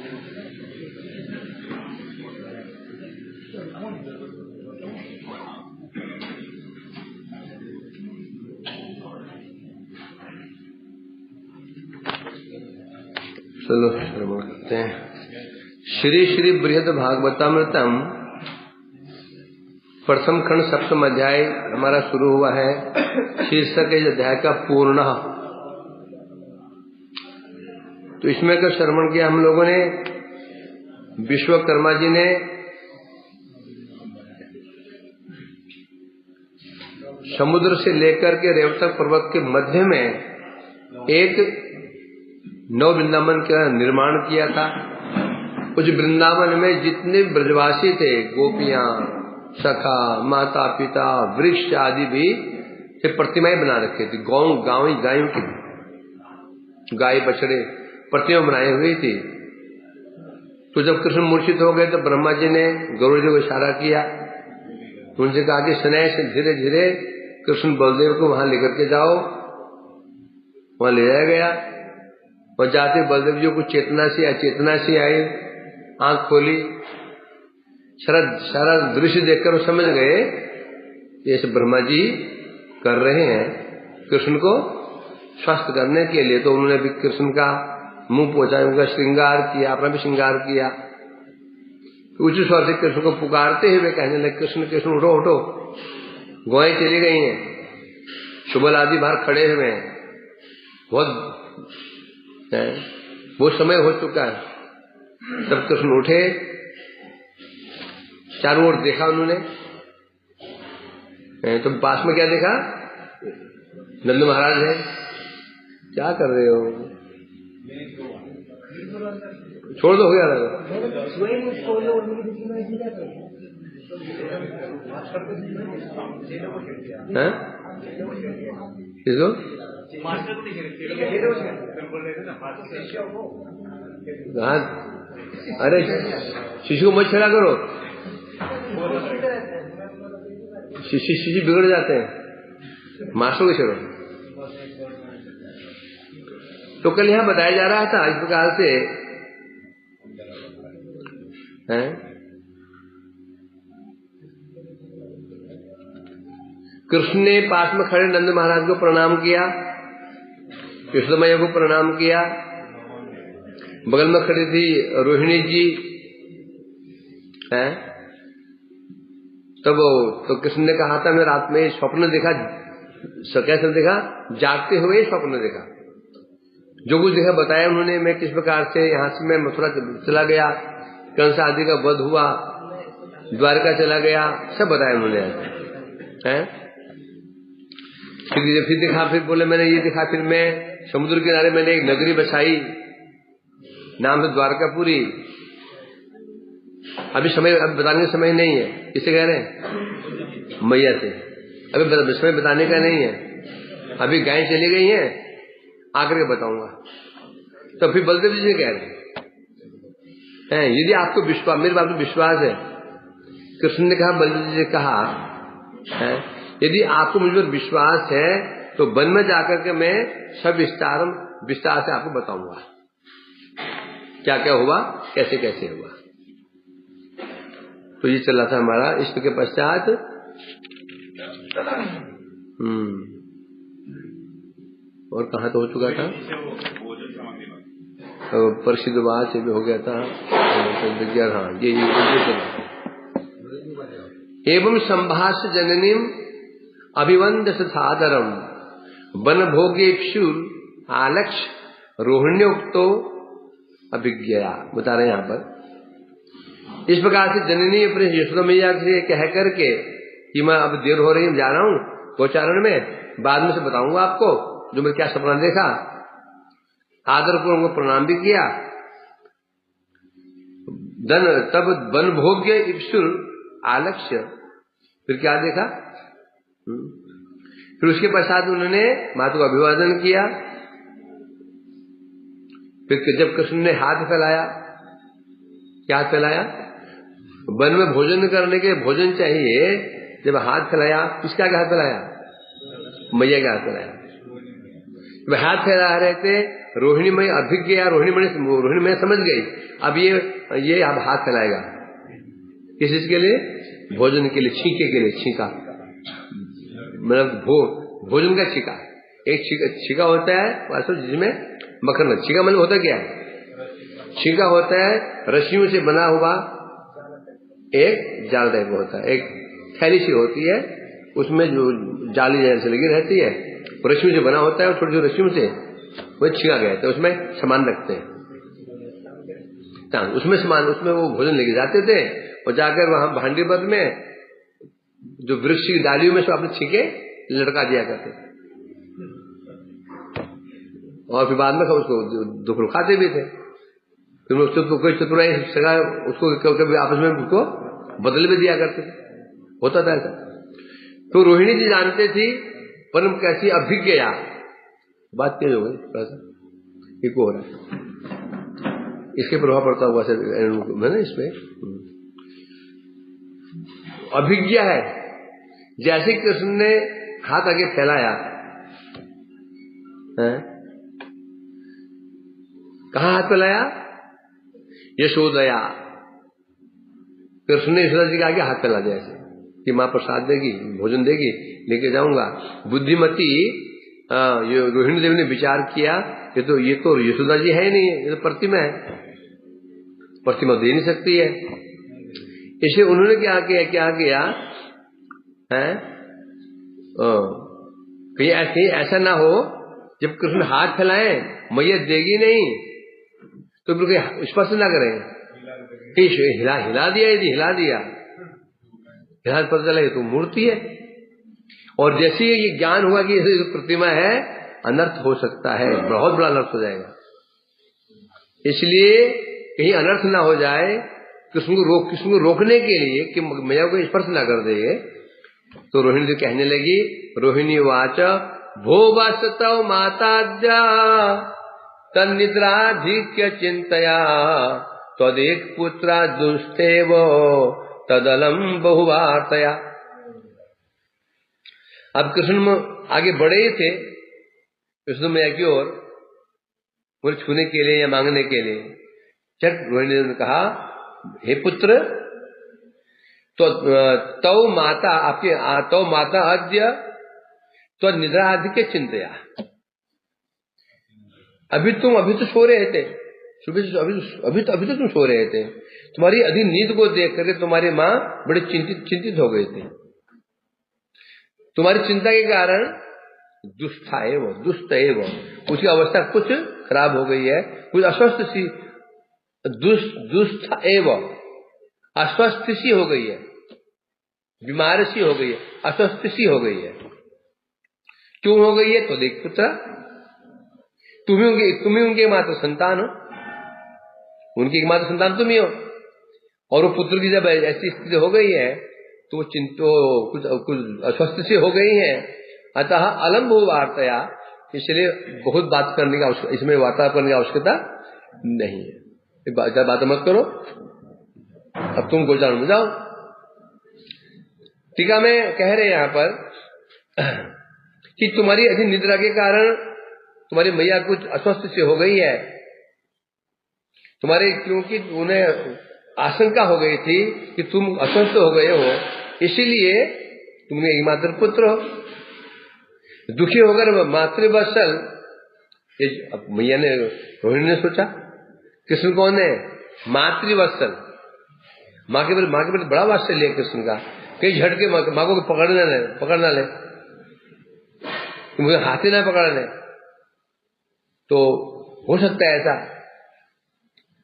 चलो श्रवण करते हैं। श्री श्री बृहद भागवतामृतम प्रथम खंड सप्तम अध्याय हमारा शुरू हुआ है। शीर्षक इस अध्याय का पूर्ण। तो इसमें का श्रवण किया हम लोगों ने। विश्वकर्मा जी ने समुद्र से लेकर के रेवतक पर्वत के मध्य में एक नव वृंदावन का निर्माण किया था। उस वृंदावन में जितने ब्रजवासी थे, गोपियां, सखा, माता पिता, वृक्ष आदि भी प्रतिमाएं बना रखे थे। गायों की गाय बछड़े प्रतिमा बनाई हुई थी। तो जब कृष्ण मूर्छित हो गए तो ब्रह्मा जी ने गरुड़ जी को इशारा किया। उनसे कहा कि स्नेह से धीरे धीरे कृष्ण बलदेव को वहां लेकर के जाओ। वहां ले जाया गया और जाते बलदेव जी को चेतना सी अचेतना सी आई। आंख खोली, सारा दृश्य देखकर वो समझ गए जैसे ब्रह्मा जी कर रहे हैं कृष्ण को स्वस्थ करने के लिए। तो उन्होंने भी कृष्ण का मुंह पोंछा, उनका श्रृंगार किया, अपना भी श्रृंगार किया। उच्च स्वर से कृष्ण को पुकारते हुए कहने लगे, कृष्ण कृष्ण उठो उठो, गौएं चली गई हैं, सुबल आदि बाहर खड़े हुए हैं, बहुत समय हो चुका है। तब कृष्ण उठे, चारों ओर देखा उन्होंने। तो पास में क्या देखा? नंद महाराज है। क्या कर रहे हो? छोड़ दो, हो गया किसको? अरे शिशु को मत छेड़ा करो, शिशु बिगड़ जाते हैं, मास्टर को छेड़ो। तो कल यहाँ बताया जा रहा था इस प्रकार से है। कृष्ण ने पास में खड़े नंद महाराज को प्रणाम किया, यशोदा को प्रणाम किया। बगल में खड़ी थी रोहिणी जी है। तब तो कृष्ण ने कहा था मैं रात में स्वप्न देखा। कैसे देखा? जागते हुए स्वप्न देखा। जो कुछ देखा बताया उन्होंने। मैं किस प्रकार से यहाँ से मैं मथुरा चला गया, कंस आदि का वध हुआ, द्वारका चला गया, सब बताया उन्होंने हैं। फिर देखा, फिर बोले मैंने ये देखा। फिर मैं समुद्र किनारे मैंने एक नगरी बसाई, नाम है द्वारकापुरी। अभी बताने का समय नहीं है। किसे कह रहे हैं? मैया से। अभी समय बताने का नहीं है। अभी गाय चली गई हैं, आकर के बताऊंगा। तो फिर बलदेव जी कह रहे हैं यदि आपको विश्वास, मेरे बात में विश्वास है। कृष्ण ने कहा, बलदेव जी ने कहा है, यदि आपको मुझ पर विश्वास है तो वन में जाकर के मैं सब विस्तार से आपको बताऊंगा क्या क्या हुआ, कैसे कैसे हुआ। तो ये चला था हमारा। इसके पश्चात और कहाँ तो हो चुका था, प्रसिद्धवाद से भी हो गया था। हाँ, ये एवं संभाष्य जननीम अभिवंद सादरम वन भोगेक्षु आलक्ष रोहिण्योक्तो अभिज्ञया। बता रहे यहाँ पर इस प्रकार से जननी अपने यशोदा मैया से कह करके कि मैं अब देर हो रही है, जा रहा हूँ गोचारण में, बाद में से बताऊंगा आपको जो मैं क्या सपना देखा। आदर को उनको प्रणाम भी किया। तब वन भोग्य इप्सुर आलक्ष्य, फिर क्या देखा? फिर उसके पश्चात उन्होंने माता को अभिवादन किया। फिर जब कृष्ण ने हाथ फैलाया, क्या फैलाया? वन में भोजन करने के भोजन चाहिए। जब हाथ फैलाया, किसका हाथ फैलाया? मैया का हाथ फैलाया। जब हाथ फैला रहे थे रोहिणी मई अभिज्ञ या रोहिणी मई समझ गई। अब ये अब हाथ फैलाएगा किस चीज के लिए? भोजन के लिए, छींके के लिए। छींका मतलब भोजन का छींका। एक छींका होता है जिसमें मक्खन, छींका मतलब होता क्या है? छींका होता है रस्सियों से बना हुआ एक जाल टाइप होता है, एक थैली सी होती है, उसमें जो जाली जैसे लगी रहती है, रस्सियों से बना होता है, और छोटी छोटी रस्सियों से वो छींका गया था, उसमें सामान रखते हैं, उसमें सामान, उसमें वो भोजन लेके जाते थे और जाकर वहां भांडीपत में जो वृक्ष की डालियों में से अपने छींके लटका दिया करते थे, और फिर बाद में उसको दुख खाते भी थे। फिर उसको कोई चतुराई सगा उसको कभी आपस में उसको बदल भी दिया करते थे, होता था ऐसा। तो रोहिणी जी जानते थी परम कैसी अभिज्ञा। बात तेज हो गई थोड़ा सा, इको हो रहा है, इसके प्रभाव पड़ता हुआ मैंने इसमें अभिज्ञा है। जैसे कृष्ण ने हाथ आगे फैलाया है? कहाँ हाथ फैलाया? यशोदया। कृष्ण ने यशोदा जी के आगे हाथ फैला दिया ऐसे कि माँ प्रसाद देगी, भोजन देगी, लेके जाऊंगा। बुद्धिमती रोहिणी देवी ने विचार किया कि ये तो यशोदा जी है ही नहीं, ये तो प्रतिमा है, प्रतिमा दे नहीं सकती है। इसलिए उन्होंने क्या किया है? कहीं ऐसा ना हो जब कृष्ण हाथ फैलाए मैया देगी नहीं तो बिल्कुल स्पर्श ना करें, हिला दिया, यदि हिला दिया पता चला ये तो मूर्ति है। और जैसे ये ज्ञान हुआ कि ये प्रतिमा है, अनर्थ हो सकता है, बहुत बड़ा अनर्थ हो जाएगा। इसलिए कहीं अनर्थ ना हो जाए, कृष्ण को रोकने के लिए कि मैया को स्पर्श ना कर दे, तो रोहिणी जी कहने लगी, रोहिणी वाच भो वास्तव माताद्या तन्निद्राधिक्य चिंतया तदेक पुत्रा दुष्टेव तदलम बहुवार्तया। अब कृष्ण आगे बढ़े ही थे विष्णु मैया की ओर, मुझे छूने के लिए या मांगने के लिए। चट रोहिणी ने कहा, हे पुत्र, तो माता आपके तो माता अद्य तो निद्रा आदि के चिंतया। अभी तो सो रहे थे, सुबह से अभी तो तुम सो रहे थे, तुम्हारी अधिक नींद को देख करके तुम्हारी माँ बड़े चिंतित हो गए थे। तुम्हारी चिंता के कारण दुष्ट है वो, उसकी अवस्था कुछ खराब हो गई है, कुछ अस्वस्थ सी, दुष्ट एवं अस्वस्थ सी हो गई है, बीमार सी हो गई है, अस्वस्थ सी हो गई है। क्यों हो गई है? तो देख पुत्र, तुम्ही उनके मात्र संतान हो, उनकी एकमात्र संतान तुम ही हो, और वो पुत्र की जब ऐसी स्थिति हो गई है तो वो कुछ अस्वस्थ सी हो गई है। अतः अलम बहुवार्तया, इसलिए बहुत बात करने का, इसमें वार्तालाप करने की आवश्यकता नहीं है। बात मत करो, अब तुम गोचारण में जाओ। टीका में कह रहे यहाँ पर कि तुम्हारी अधिक निद्रा के कारण तुम्हारी मैया कुछ अस्वस्थ से हो गई है, तुम्हारे, क्योंकि उन्हें आशंका हो गई थी कि तुम अस्वस्थ हो गए हो, इसीलिए तुम्हें एकमात्र पुत्र हो। दुखी होकर मातृवत्सल, मैया ने, रोहिणी ने सोचा कृष्ण कौन है? मातृवत्सल, माँ के प्रति बड़ा वात्सल्य है कृष्ण का, कहीं झटके माँ को पकड़ना ले, मुझे हाथ ही ना पकड़ ले, तो हो सकता है ऐसा।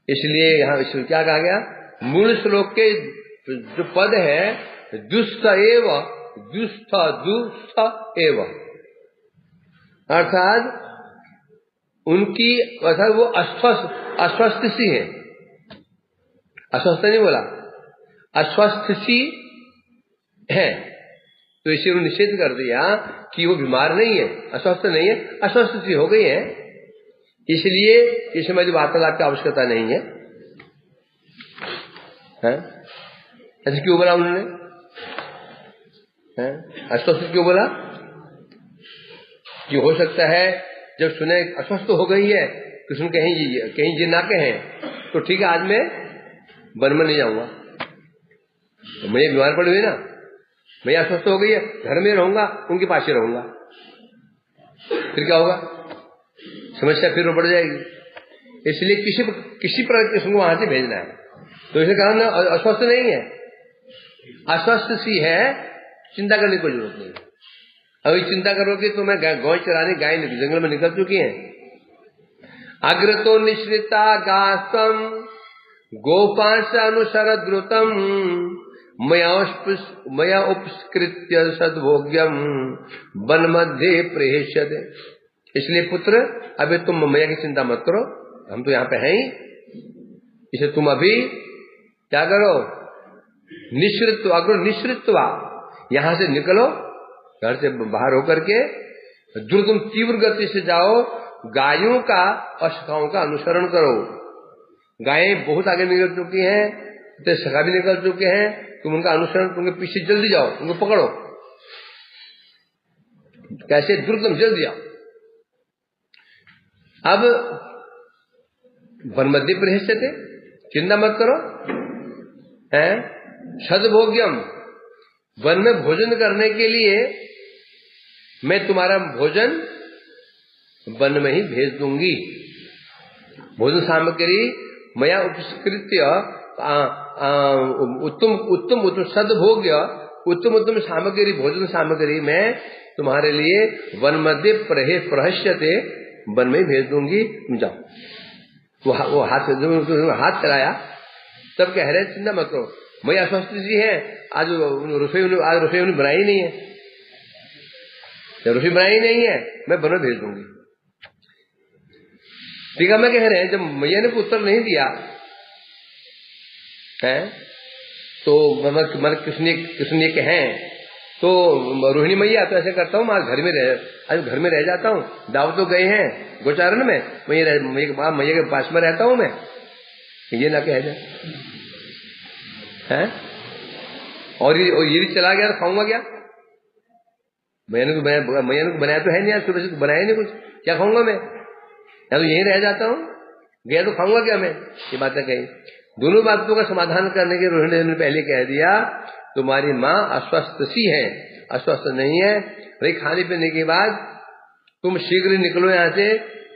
इसलिए यहाँ क्या कहा गया? मूल श्लोक के जो पद है दुष्ट एव, अर्थात उनकी, अर्थात वो अस्वस्थ सी है, अस्वस्थ नहीं बोला, अस्वस्थ सी है, तो इसे उन्होंने निषेध कर दिया कि वो बीमार नहीं है, अस्वस्थ नहीं है, अस्वस्थ सी हो गई है, इसलिए इसमें जो वार्तालाप की आवश्यकता नहीं है। ऐसे क्यों बोला उन्होंने? अस्वस्थ क्यों बोला? कि हो सकता है जब सुने अस्वस्थ हो गई है, कृष्ण कहीं ये ना कहें तो ठीक है, आज मैं वन में नहीं जाऊंगा। तो मैं बीमार पड़ी हुई ना, मैं अस्वस्थ हो गई है, घर में रहूंगा, उनके पास ही रहूंगा, फिर क्या होगा? समस्या फिर बढ़ जाएगी। इसलिए किसी प्रकार कृष्ण को वहां से भेजना है। तो इसे कहा ना, अस्वस्थ नहीं है, अस्वस्थ सी है, चिंता करने की कोई जरूरत नहीं। अभी चिंता करोगे तो मैं गौ चराने गाय जंगल में निकल चुकी है। अग्रतो निश्रिता गास्तम गोपांश अनुसर द्रुतम मया उपस्कृत्य सद्भोग्यम वन मध्य प्रेष्यते। इसलिए पुत्र, अभी तुम मैया की चिंता मत करो, हम तो यहाँ पे हैं ही। इसे तुम अभी क्या करो? निश्रित्व, अग्र निश्रित्वा, यहां से निकलो, घर से बाहर होकर के द्रुतम तीव्र गति से जाओ, गायों का और सखाओं का अनुसरण करो। गायें बहुत आगे निकल चुकी हैं, तो सखा भी निकल चुके हैं, तुम उनका अनुसरण, उनके पीछे जल्दी जाओ, उनको पकड़ो। कैसे? द्रुतम, जल्दी जाओ। अब वन मध्य प्रहिष्यते, चिंता मत करो, है सद्भोग्यम, वन में भोजन करने के लिए मैं तुम्हारा भोजन वन में ही भेज दूंगी। भोजन सामग्री मया उपस्कृत्य उत्तम सद्भोग्य, उत्तम सामग्री, भोजन सामग्री मैं तुम्हारे लिए वन मध्य प्रहस्यते, वन में भेज दूंगी, तुम जाओ। वो हाथ चलाया, तब कह रहे चिंता मत करो, मैं अस्वस्थ जी है, आज रसोई उन्होंने बनाई नहीं है, जब रसोई बनाई नहीं है मैं वन में भेज दूंगी। टीका में कह रहे हैं, जब मैया ने उत्तर नहीं दिया है तो कृष्ण ये कहें तो रोहिणी मैया, तो ऐसे करता हूँ, आज घर में रह जाता हूँ, दाव तो गए हैं गोचारण में, मैया के पास में रहता हूँ मैं, ये ना कह जाए है। और ये चला गया तो खाऊंगा क्या? मैंने तो बनाया तो है नहीं, आज सुबह से तो बनाया नहीं कुछ, क्या खाऊंगा मैं? या तो यहीं रह जाता हूँ, गया तो खाऊंगा क्या मैं? ये बातें कही। दोनों बातों का समाधान करने के रोहिणी ने पहले कह दिया, तुम्हारी माँ अस्वस्थ सी है, अस्वस्थ नहीं है। भाई खाने पीने के बाद तुम शीघ्र निकलो यहाँ से,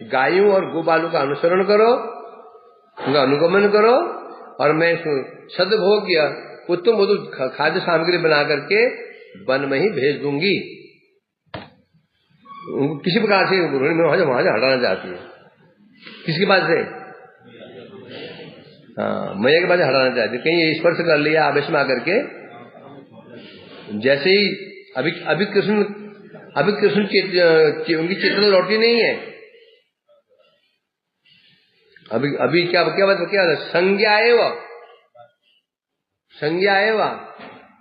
गायों और गोपालों का अनुसरण करो, उनका अनुगमन करो, और मैं सद्भोग्य उत्तम खाद्य सामग्री बना करके वन में ही भेज दूंगी। किसी प्रकार से वहां से हटाना चाहती है, किसकी बात से? हाँ, मैया के बात हटाना चाहती है। कहीं स्पर्श कर लिया आवेश में आकर के, जैसे ही अभी कृष्ण उनकी चेतना लौटी नहीं है। अभी क्या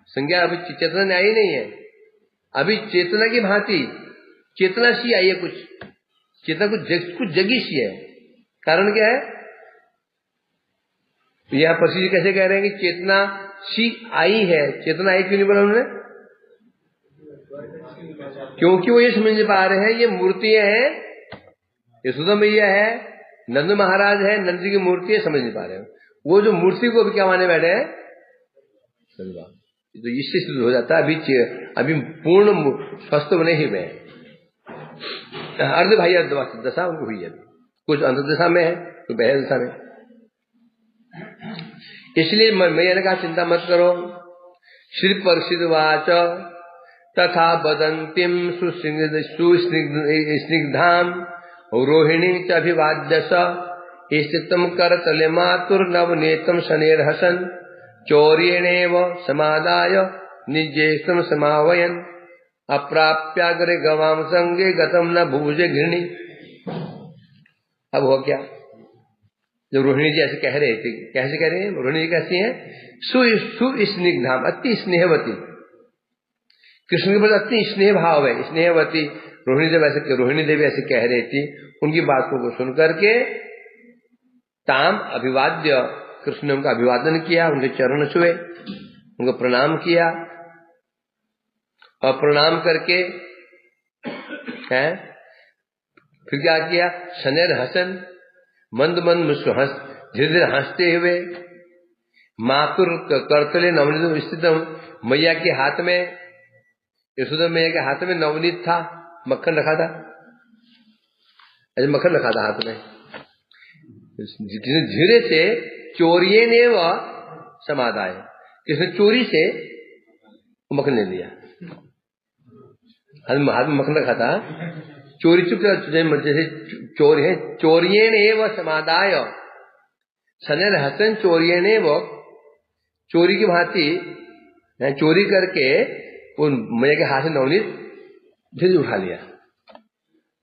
संज्ञा अभी चेतना में आई नहीं है। अभी चेतना की भांति चेतना सी आई है, कुछ चेतना कुछ जगी सी है। कारण क्या है? यह प्रसिद्ध जी कैसे कह रहे हैं कि चेतना सी आई है। चेतना आई क्यों नहीं बोला उन्होंने? क्योंकि वो ये समझ नहीं पा रहे हैं ये मूर्तियां हैं, यशोदा मैया है, नंद महाराज है, नंद जी की मूर्ति है, समझ नहीं पा रहे हैं। वो जो मूर्ति को अभी क्या माने बैठे हैं? तो इससे सिद्ध हो जाता है अभी पूर्ण स्वस्थ बने ही में अर्ध भाई दशा उनको हुई है, कुछ अंत दशा में है, तो बहर दशा में। इसलिए मैया ने कहा चिंता मत करो। श्री परिषदवाच तथा बदंतिम सुस्निग्धाम रोहिणी च अभिवाद्य स्थितम करतले मातुर्नवनेतम शनेर्हसन चौर्येणेव समादाय निज्येष्टम समावयन अप्राप्याग्रे गवाम संगे गतम न भूजे घृणी। अब हो क्या? जब रोहिणी जी ऐसे कह रहे थे, कैसे कह रहे हैं? रोहिणी जी कैसी हैं? सुस्निग्धाम, अति स्नेहवती, कृष्ण के प्रति अति स्नेह भाव है, स्नेहवती रोहिणी देवी ऐसे कह रही थी। उनकी बातों को सुनकर के ताम अभिवाद्य, कृष्ण ने उनका अभिवादन किया, उनके चरण छुए, उनको प्रणाम किया, और प्रणाम करके फिर क्या किया, शनैर हसन, मंद मंद मुस्कुर हंस, धीरे धीरे हंसते हुए, मातुर करतले नवनीत स्थितम, मैया के हाथ में, यशोदा मैया के हाथ में नवनीत था, मक्खन रखा था, ऐसे मक्खन रखा था हाथ में। धीरे से चोरिये ने वह समाधाय, किसने चोरी से मक्खन ले लिया, हाथ में मक्खन रखा था, चोरी चुप, जैसे चोर है, चोरिये ने वह समाधाय, सनर हसन चोरिये ने वो, चोरी की भांति चोरी करके उन मैया के हाथ से नवनीत धीरे उठा लिया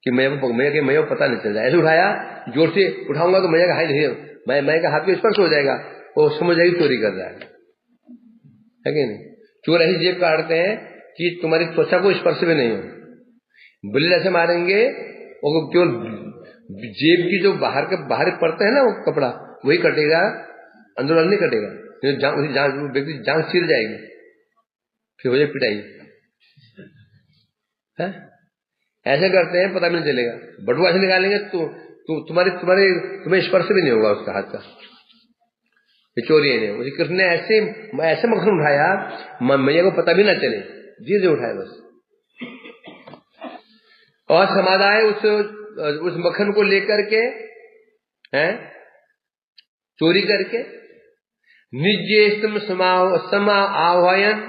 कि मैया को पता नहीं चल जाए। ऐसे उठाया, जोर से उठाऊंगा तो मैया का हाथ, मैया का हाथ में स्पर्श हो जाएगा, वो समझ जाएगी चोरी कर रहा है कि नहीं। चोर ऐसी जेब काटते हैं कि तुम्हारी त्वचा को स्पर्श भी नहीं हो, बिल्ली ऐसे मारेंगे, और केवल जेब की जो बाहर पड़ते हैं ना वो कपड़ा, वही कटेगा, अंदर नहीं कटेगा, व्यक्ति जांग चीर जाएगी, फिर हो जाए पिटाई है? ऐसे करते हैं, पता भी नहीं चलेगा। बटुआ से निकालेंगे तो तुम्हें स्पर्श भी नहीं होगा उसका हाथ का। चोरी ने मुझे कृष्ण ने ऐसे मक्खन उठाया, मैया को पता भी ना चले, धीरे धीरे उठाया बस, और समाधाय उस मक्खन को लेकर के हैं चोरी करके, निज ज्येष्ठ समा आह्वायन,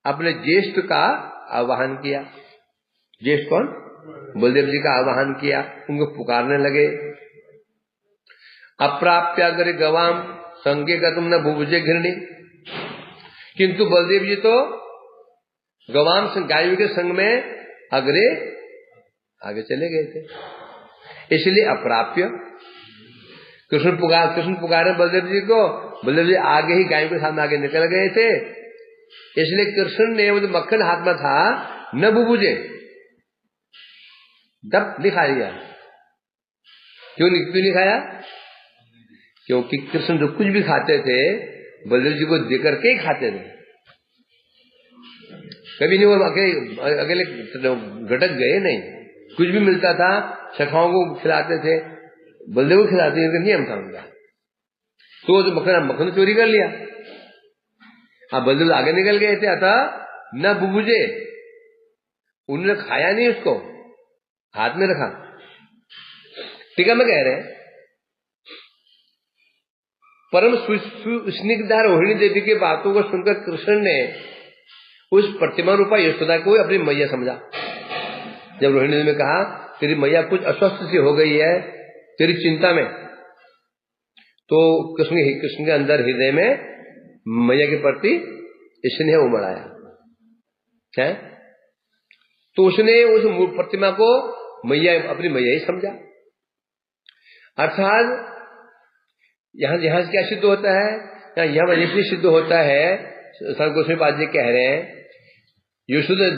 अपने ज्येष्ठ का आह्वान किया। ज्येष्ठ कौन? बलदेव जी का आह्वान किया, उनको पुकारने लगे। अप्राप्य अग्रे गवाम संगे गतम न भुभुजे घृणी, किंतु बलदेव जी तो गवाम गायों के संग में आगे चले गए थे, इसलिए अप्राप्य। कृष्ण पुकारे बलदेव जी को, बलदेव जी आगे ही गायों के सामने आगे निकल गए थे, इसलिए कृष्ण ने वो मक्खन हाथ में था न बुबुजे, दब दिखा दिया। क्यों नहीं खाया? क्योंकि कृष्ण जो कुछ भी खाते थे बलदेव जी को देकर के ही खाते थे, कभी नहीं वो अकेले घटक गए नहीं, कुछ भी मिलता था सखाओं को खिलाते थे, बलदेव को खिलाते थे, नियम था उनका। तो जो मक्खन चोरी कर लिया, अब बलदेव आगे निकल गए थे, अतः न बुबुजे, उन्होंने खाया नहीं, उसको हाथ में रखा। टीका में कह रहे हैं, परम स्निग्धा रोहिणी देवी की बातों को सुनकर कृष्ण ने उस प्रतिमा रूपा यशोदा को अपनी मैया समझा। जब रोहिणी देवी ने कहा तेरी मैया कुछ अस्वस्थ सी हो गई है तेरी चिंता में, तो कृष्ण के अंदर हृदय में मैया के प्रति स्नेह उमड़ आया है, तो उसने उस प्रतिमा को मैया, अपनी मैया ही समझा। अर्थात यहां से क्या सिद्ध होता है, यहां वजह सिद्ध होता है, संत गोस्वामी जी कह रहे हैं, यशोदा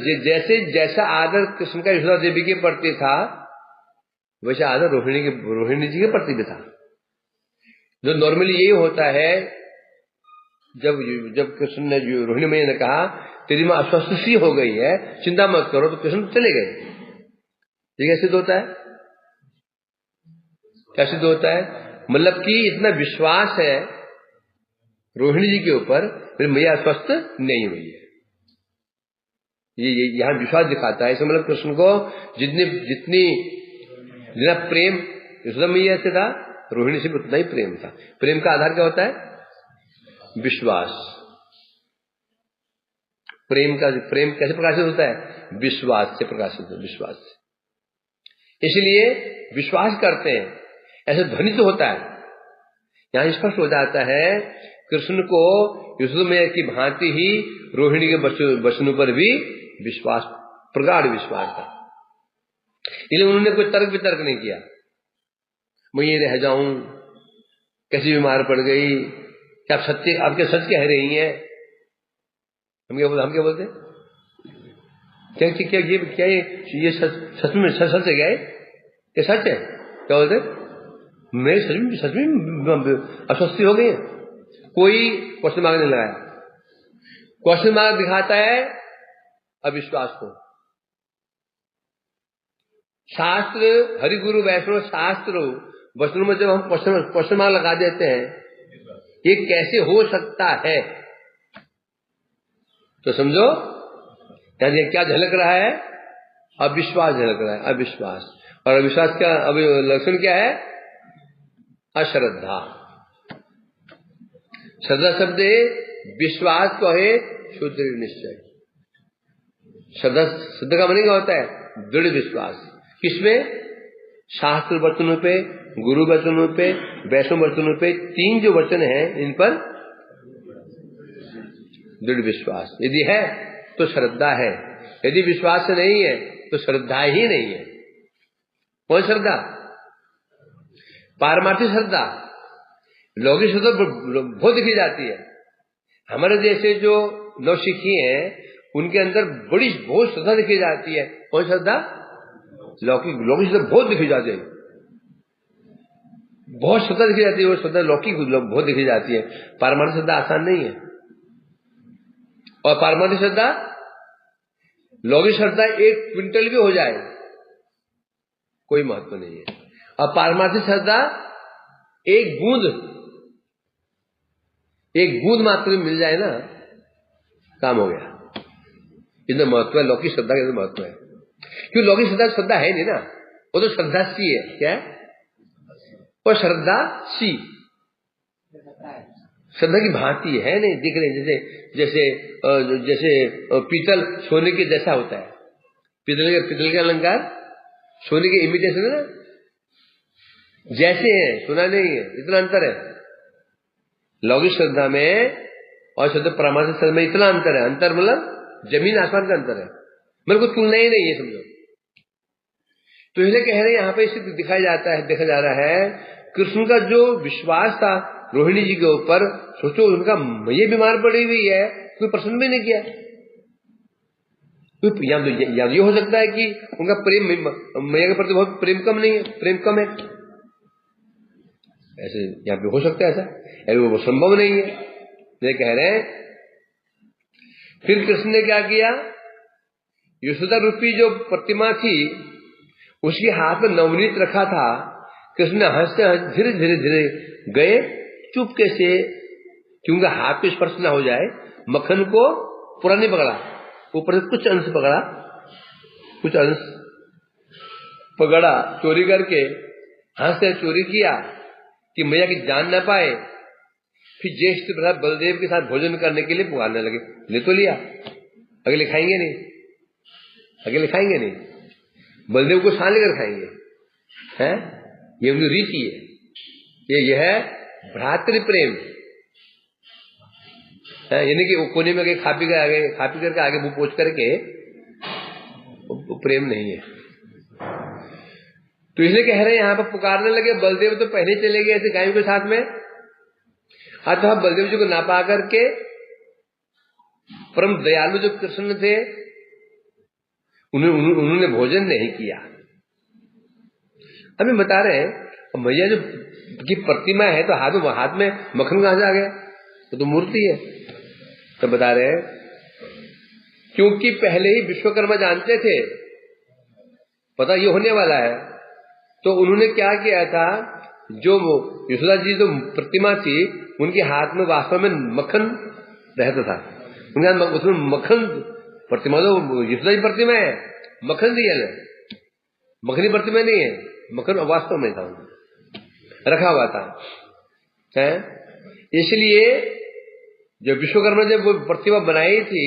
जैसा आदर कृष्ण का यशोदा देवी के प्रति था, वैसा आदर रोहिणी जी के प्रति भी था। जो नॉर्मली यही होता है, जब कृष्ण ने, रोहिणी मैया ने कहा तेरी मां अस्वस्थ सी हो गई है, चिंता मत करो, तो कृष्ण चले गए। ये क्या सिद्ध होता है? क्या सिद्ध होता है? मतलब कि इतना विश्वास है रोहिणी जी के ऊपर, फिर मैया अस्वस्थ नहीं हुई है, ये यहां विश्वास दिखाता है। इसका मतलब कृष्ण को जितना प्रेम यशोदा मैया से था, रोहिणी से भी उतना ही प्रेम था। प्रेम का आधार क्या होता है? विश्वास। प्रेम कैसे प्रकाशित होता है? विश्वास से प्रकाशित होता है, विश्वास से। इसलिए विश्वास करते हैं, ऐसे ध्वनि तो होता है। यहां स्पष्ट हो जाता है कृष्ण को यशोदा मैया की भांति ही रोहिणी के वचनों पर भी विश्वास, प्रगाढ़ विश्वास था। इसलिए उन्होंने कोई तर्क वितर्क नहीं किया, मैं ये रह जाऊं, कैसी बीमार पड़ गई, क्या आप सत्य, आपके सच कह रही हैं? हम क्या बोलते क्या ये सच में सच है? क्या ये सच है? क्या बोलते? मेरे सच में अस्वस्थी हो गई है। कोई क्वेश्चन मार्क नहीं लगाया। क्वेश्चन मार्क दिखाता है अविश्वास को। शास्त्र, हरिगुरु वैष्णव शास्त्र वचनों में जब हम क्वेश्चन मार्क लगा देते हैं, ये कैसे हो सकता है, तो समझो यानी क्या झलक रहा है? अविश्वास झलक रहा है, अविश्वास। और अविश्वास का लक्षण क्या है? अश्रद्धा। श्रद्धा शब्द विश्वास को है शुद्ध निश्चय। श्रद्धा का माने क्या होता है? दृढ़ विश्वास। किसमें? शास्त्र वचनों पे, गुरु वचनों पे, वैष्णव वचनों पे, तीन जो वचन हैं इन पर दृढ़ विश्वास। यदि है तो श्रद्धा है, यदि विश्वास नहीं है तो श्रद्धा ही नहीं है। कौन श्रद्धा? पारमार्थिक श्रद्धा। लौकिक श्रद्धा बहुत दिखी जाती है। हमारे जैसे जो नौसिखी हैं उनके अंदर बहुत श्रद्धा दिखी जाती है। कौन श्रद्धा? लौकिक श्रद्धा बहुत दिखी जाती है, बहुत श्रद्धा दिखी जाती है। वो श्रद्धा लौकिक बहुत दिखी जाती है। पारमार्थिक श्रद्धा आसान नहीं है। और पारमार्थिक श्रद्धा, लौकिक श्रद्धा 1 क्विंटल भी हो जाए कोई महत्व नहीं है। और पारमार्थिक श्रद्धा एक बूंद मात्र में मिल जाए ना, काम हो गया। इतना महत्व है लौकिक श्रद्धा का, इतना महत्व है। क्यों? लौकिक श्रद्धा है नहीं ना, वो तो श्रद्धा सी है। क्या है? और श्रद्धा सी, श्रद्धा की भांति है नहीं, दिख रहे जैसे पीतल सोने के जैसा होता है। पीतल का अलंकार सोने के इमिटेशन है ना, जैसे है, सोना नहीं है, इतना अंतर है। लौकिक श्रद्धा में और श्रद्धा पारमार्थिक श्रद्धा में इतना अंतर है। अंतर मतलब जमीन आसमान का अंतर है, मेरे को तुलना ही नहीं है, समझो। तो इसलिए कह रहे हैं यहाँ पे इसे देखा जा रहा है कृष्ण का जो विश्वास था रोहिणी जी के ऊपर। सोचो उनका मैया बीमार पड़ी हुई है, कोई प्रश्न भी नहीं किया। या ये हो सकता है कि उनका प्रेम मैया के प्रति बहुत प्रेम कम नहीं है, प्रेम कम है, ऐसे यहाँ पे हो सकता है ऐसा, वो संभव नहीं है। ये कह रहे हैं फिर कृष्ण ने क्या किया? यशोदा रूपी जो प्रतिमा थी उसके हाथ में नवनीत रखा था। कृष्ण ने हंसते धीरे धीरे गए चुपके से, क्योंकि हाथ पे स्पर्श न हो जाए। मक्खन को पूरा नहीं पकड़ा, ऊपर से कुछ अंश पकड़ा, चोरी करके हंसते चोरी किया कि मैया की जान न पाए। फिर ज्येष्ठ भ्राता बलदेव के साथ भोजन करने के लिए पुकारने लगे। ले तो लिया, अगले खाएंगे नहीं, बलदेव को साथ लेकर खाएंगे, हैं? ये उनकी रीति है। ये है भ्रातृ प्रेम, यानी कि कोने में खा पी करके आगे मुंह पोंछ करके प्रेम नहीं है। तो इसलिए कह रहे हैं यहाँ पर पुकारने लगे। बलदेव तो पहले चले गए थे गायों के साथ में, अतः बलदेव जी को ना पा करके परम दयालु जो कृष्ण थे उन्होंने भोजन नहीं किया। अभी बता रहे हैं मैया जो की प्रतिमा है तो हाथ में मक्खन कहां से आ गया? तो मूर्ति है। तो बता रहे हैं क्योंकि पहले ही विश्वकर्मा जानते थे पता ये होने वाला है, तो उन्होंने क्या किया था, जो यशोदा जी जो प्रतिमा थी उनके हाथ में वास्तव में मक्खन रहता था। उसमें मक्खन, प्रतिमा तो यशोदा जी प्रतिमा है, मक्खन दिया है, मक्खनी प्रतिमा नहीं है, मक्खन वास्तव में था, रखा हुआ था। इसलिए जब विश्वकर्मा जब वो प्रतिमा बनाई थी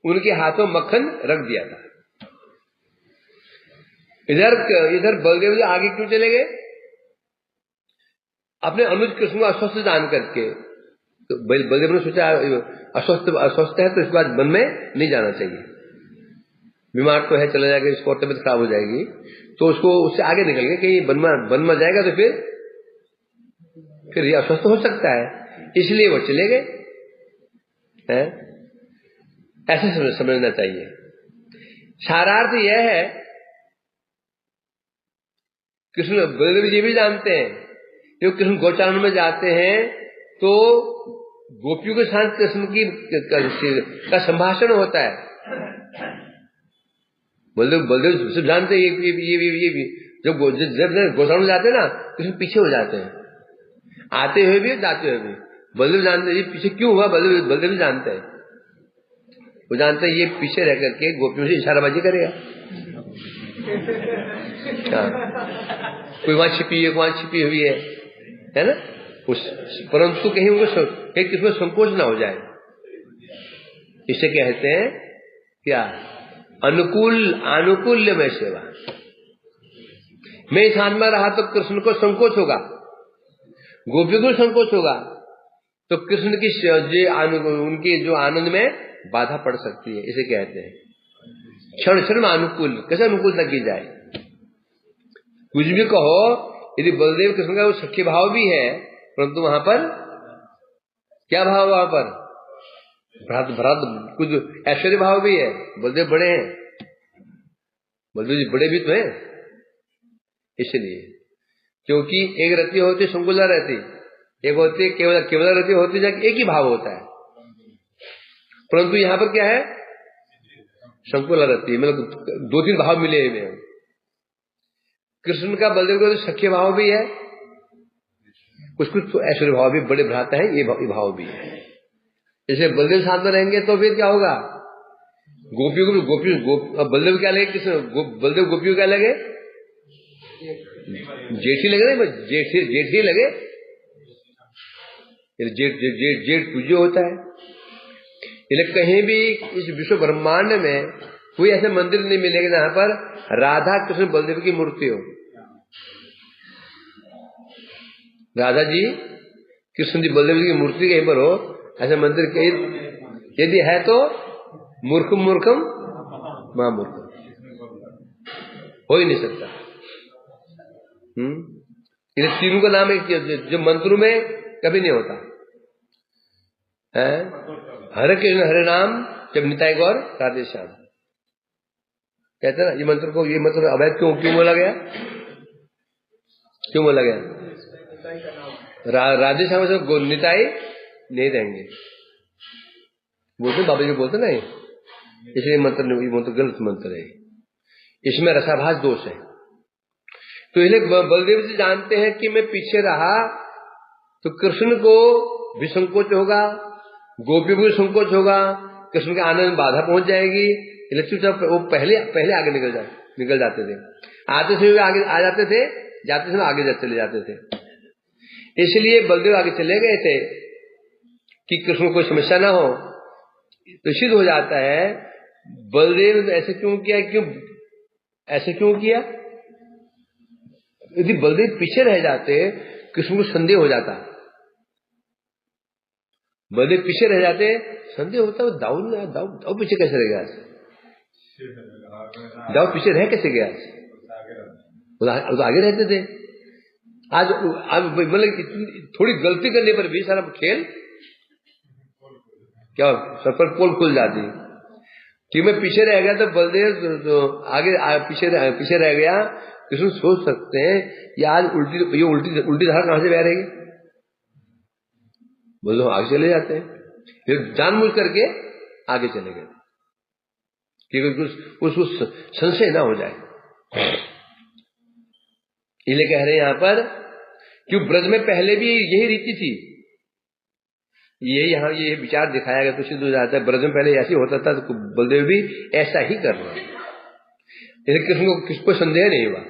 उनके हाथों मक्खन रख दिया था। इधर बलदेव जी आगे क्यों चले गए? अपने अनुज कृष्ण को अस्वस्थ जान करके। तो बलदेव ने सोचा अस्वस्थ है तो इस बार वन में नहीं जाना चाहिए, बीमार तो है, चला जाएगा, इसको तबियत खराब हो जाएगी, तो उसको उससे आगे निकल गए कि वन में जाएगा तो फिर ये अस्वस्थ हो सकता है, इसलिए वो चले गए। ऐसे समझना चाहिए। सारार्थ यह है कृष्ण बलदेव जी भी जानते हैं, जो कृष्ण गौचारण में जाते हैं तो गोपियों के साथ कृष्ण की का संभाषण होता है, बलदेव बलदेव सब जानते हैं ये जब गौशाला जाते हैं ना तो पीछे हो जाते हैं, आते हुए भी जाते हुए भी। बलदेव जानते हैं ये पीछे क्यों हुआ, बलदेव जानते हैं, वो जानते हैं ये पीछे रह करके गोपियों से इशाराबाजी करेगा। कोई वहां छिपी है, वहां छिपी हुई है ना, परंतु कहीं उनको कहीं किसमें संकोच ना हो जाए। इसे कहते हैं क्या, अनुकूल्यमय सेवा। मैं इस स्थान में रहा तो कृष्ण को संकोच होगा, गोपियों को संकोच होगा, तो कृष्ण की उनके जो आनंद में बाधा पड़ सकती है। इसे कहते हैं क्षण क्षण में अनुकूल। कैसे अनुकूलता की जाए, कुछ भी कहो, यदि बलदेव कृष्ण का सख्य भाव भी है, परंतु वहां पर क्या भाव, वहां पर भ्रात कुछ ऐश्वर्य भाव भी है। बलदेव बड़े हैं, बलदेव जी बड़े भी तो हैं, इसलिए क्योंकि एक रति होती संकुला रहती, एक होती केवल रति होती, जाके एक ही भाव होता है, परंतु यहां पर क्या है, संकुला रति, मतलब 2-3 भाव मिले हुए हैं। कृष्ण का बलदेव का सख्य भाव भी है, कुछ तो ऐश्वर्य भाव भी, बड़े भ्राता है ये भाव भी है। जैसे बलदेव साथ में रहेंगे तो फिर क्या होगा, गोपियों को बलदेव क्या लगे, बलदेव गोपियों क्या लगे, जेठी लगे ना, जेठी लगे, जेठ पूज्य होता है। इसलिए कहीं भी इस विश्व ब्रह्मांड में कोई ऐसे मंदिर नहीं मिलेगा जहां पर राधा कृष्ण बलदेव की मूर्ति हो। राधा जी कृष्ण जी बलदेव की मूर्ति कहीं पर हो, ऐसे मंदिर कहीं यदि है तो मूर्खम महामूर्खम, हो ही नहीं सकता। इन तीनों का नाम एक जो मंत्रों में कभी नहीं होता है, हरे कृष्ण हरे नाम जब निताई गौर राधे श्याम कहते ना, ये मंत्र अवैध क्यों बोला गया, क्यों बोला गया, राधे श्याम से निताई नहीं रहेंगे बोलते, बाबा जी बोलते ना, इसलिए मंत्र गलत मंत्र है, इसमें रसाभास दोष है। तो इसलिए बलदेव जी जानते हैं कि मैं पीछे रहा तो कृष्ण को भी संकोच होगा, गोपियों को भी संकोच होगा, कृष्ण के आनंद में बाधा पहुंच जाएगी, इसलिए चुपचाप वो पहले आगे निकल जाते थे, आते समय आगे आ जाते थे, जाते समय आगे चले जाते थे। इसलिए बलदेव आगे चले गए थे कि कृष्ण को कोई समस्या ना हो। तो सिद्ध हो जाता है बलदेव ने ऐसे क्यों किया, यदि बलदेव पीछे रह जाते कृष्ण को संदेह हो जाता, बलदेव पीछे रह जाते संदेह होता, वो दाऊ पीछे कैसे रह गया, दाऊ पीछे रह कैसे गया, वो आगे रहते थे। आज मतलब थोड़ी गलती करने पर भी सारा खेल क्या सब पर पोल खुल जाती कि मैं पीछे रह गया तो बलदेव आगे पीछे रह गया। कृष्ण सोच सकते हैं ये आज उल्टी धारा कहां से बह रही, बोलो आगे चले जाते हैं, फिर जानबूझ करके आगे चले गए क्योंकि उसको संशय ना हो जाए। इसलिए कह रहे हैं यहां पर कि ब्रज में पहले भी यही रीति थी, यहाँ ये विचार दिखाया गया तो सिद्ध हो जाता है ब्रज में पहले ऐसे होता था, तो बलदेव भी ऐसा ही कर रहे हैं। इसलिए कृष्ण को किसको संदेह नहीं हुआ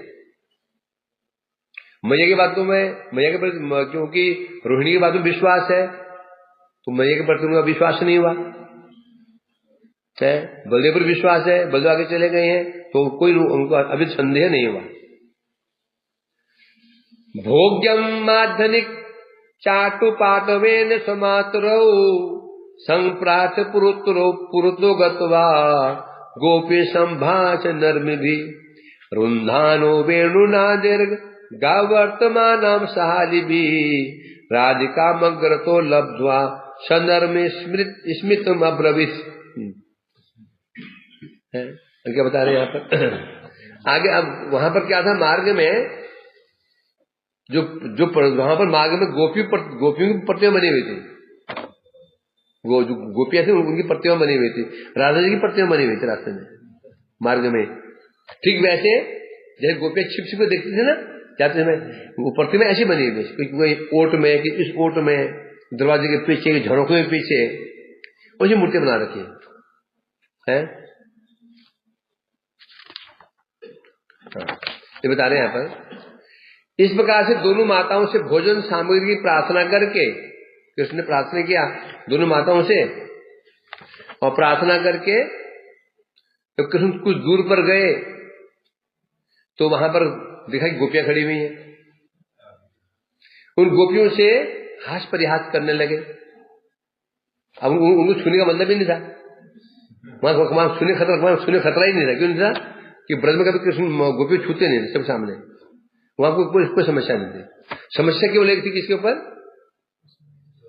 मैया की बातों में, मैया के प्रति, क्योंकि रोहिणी की बातों में विश्वास है तो मैया के प्रति उनका विश्वास नहीं हुआ है, बलदेव पर विश्वास है, बलदेव आगे चले गए हैं तो कोई उनको अभी संदेह नहीं हुआ। भोग्यम माध्यनिक चाटुपाटवेन समातरौ संप्राथ पुरुतो गत्वा गोपी संभाष नर्मिभि रुन्धानो वेणुनादिर् गावर्तमानं सहालिभि राधिकामग्रतो लब्ध्वा सनर्मे स्मितम् अब्रवीत्। क्या बता रहे हैं यहाँ पर आगे। अब वहां पर क्या था, मार्ग में जो वहां पर मार्ग में गोपियों की प्रतिमा बनी हुई थी, वो जो गोपियां थी उनकी प्रतिमा बनी हुई थी, राधा जी की प्रतिमा बनी हुई थी रास्ते में मार्ग में, ठीक वैसे जैसे गोपियां छिप छिप देखते थे ना जाते समय, वो प्रतिमा ऐसी बनी हुई, कोई ओट में कि इस ओट में, दरवाजे के पीछे, झरोखे के पीछे, वैसी मूर्ति बना रखी है। ये बता रहे हैं यहाँ पर। इस प्रकार से दोनों माताओं से भोजन सामग्री की प्रार्थना करके कृष्ण ने प्रार्थना किया दोनों माताओं से, और प्रार्थना करके तो कृष्ण कुछ दूर पर गए तो वहां पर देखा कि गोपियां खड़ी हुई हैं। उन गोपियों से हास परिहास करने लगे। अब उनको छूने का मतलब ही नहीं था, वहां छूने खतरा ही नहीं था। क्यों नहीं था? कि ब्रज में कभी कृष्ण गोपियों छूते नहीं थे सब सामने, वहां कोई समस्या नहीं थी। समस्या क्यों लगी थी? किसके ऊपर?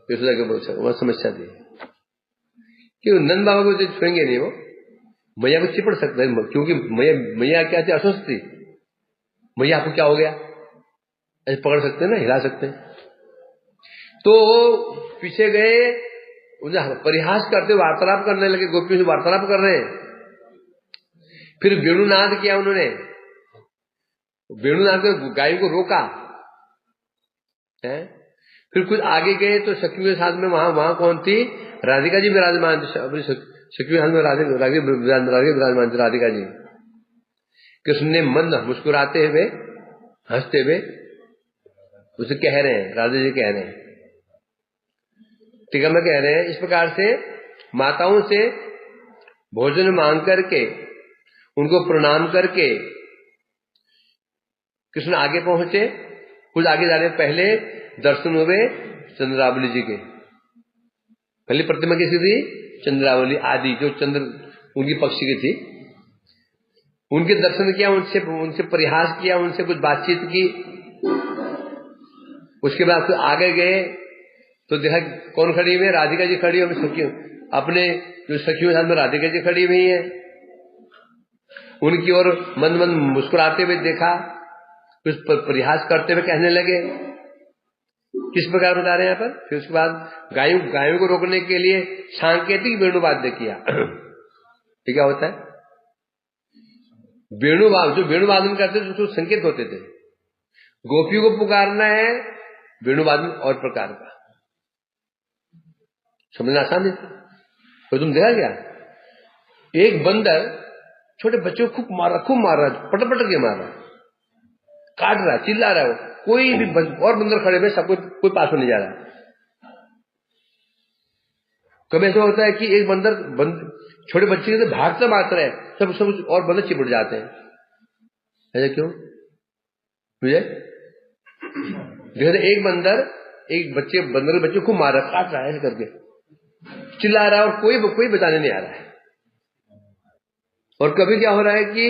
यशोदा के ऊपर वहां समस्या थी कि नंद बाबा को छुएंगे नहीं, वो मैया को चिपट सकता है, क्योंकि मैया क्या थी? अस्वस्थ थी। मैया आपको क्या हो गया? ऐसे पकड़ सकते हैं ना, हिला सकते हैं। तो पीछे गए, उन्हें परिहास करते, वार्तालाप करने लगे, गोपियों से वार्तालाप कर रहे हैं। फिर वेणुनाद किया उन्होंने, वेणुनाद में गायों को रोका है। फिर कुछ आगे गए तो सखियों के साथ में वहां कौन थी? राधिका जी विराजमान थी। सखियों के साथ में विराजमान थी राधिका जी। कृष्ण ने मंद मुस्कुराते हुए, हंसते हुए उसे कह रहे हैं, राधा जी कह रहे हैं, टीका में कह रहे हैं, इस प्रकार से माताओं से भोजन मांग करके, उनको प्रणाम करके कृष्ण आगे पहुंचे। कुछ आगे जाने पहले दर्शन हुए चंद्रावली जी के। पहली प्रतिमा किसी थी? चंद्रावली आदि, जो चंद्र उनकी पक्षी की थी। उनके दर्शन किया, उनसे परिहास किया, उनसे कुछ बातचीत की। उसके बाद फिर आगे गए तो देखा कौन खड़ी हुई है? राधिका जी खड़ी हुई, सखियों अपने जो सखियों के साथ में राधिका जी खड़ी हुई है। उनकी ओर मंद मंद मुस्कुराते हुए देखा, कुछ परिहास करते हुए कहने लगे। किस प्रकार बता रहे हैं यहाँ पर? फिर उसके बाद गायों को रोकने के लिए सांकेतिक वेणुवाद्य किया। ये क्या होता है? जो वेणुवादन करते थे तो संकेत होते थे। गोपियों को पुकारना है, वेणुवादन और प्रकार का, समझना आसान है। तो तुम देखा क्या? एक बंदर छोटे बच्चों को खूब मार रहा, पट के मार रहा, काट रहा, चिल्ला रहा है। कोई भी और बंदर खड़े हुए, सबको कोई पास में नहीं जा रहा। कभी ऐसा होता है कि एक बंदर छोटे बच्चे से भागता मारता है, सब और बंदर चिपट जाते हैं। ऐसा क्यों? मुझे देखो, एक बंदर बंदर के बच्चे को मार रहा, काट रहा है, ऐसे करके चिल्ला रहा है, और कोई बचाने नहीं आ रहा है। और कभी क्या हो रहा है कि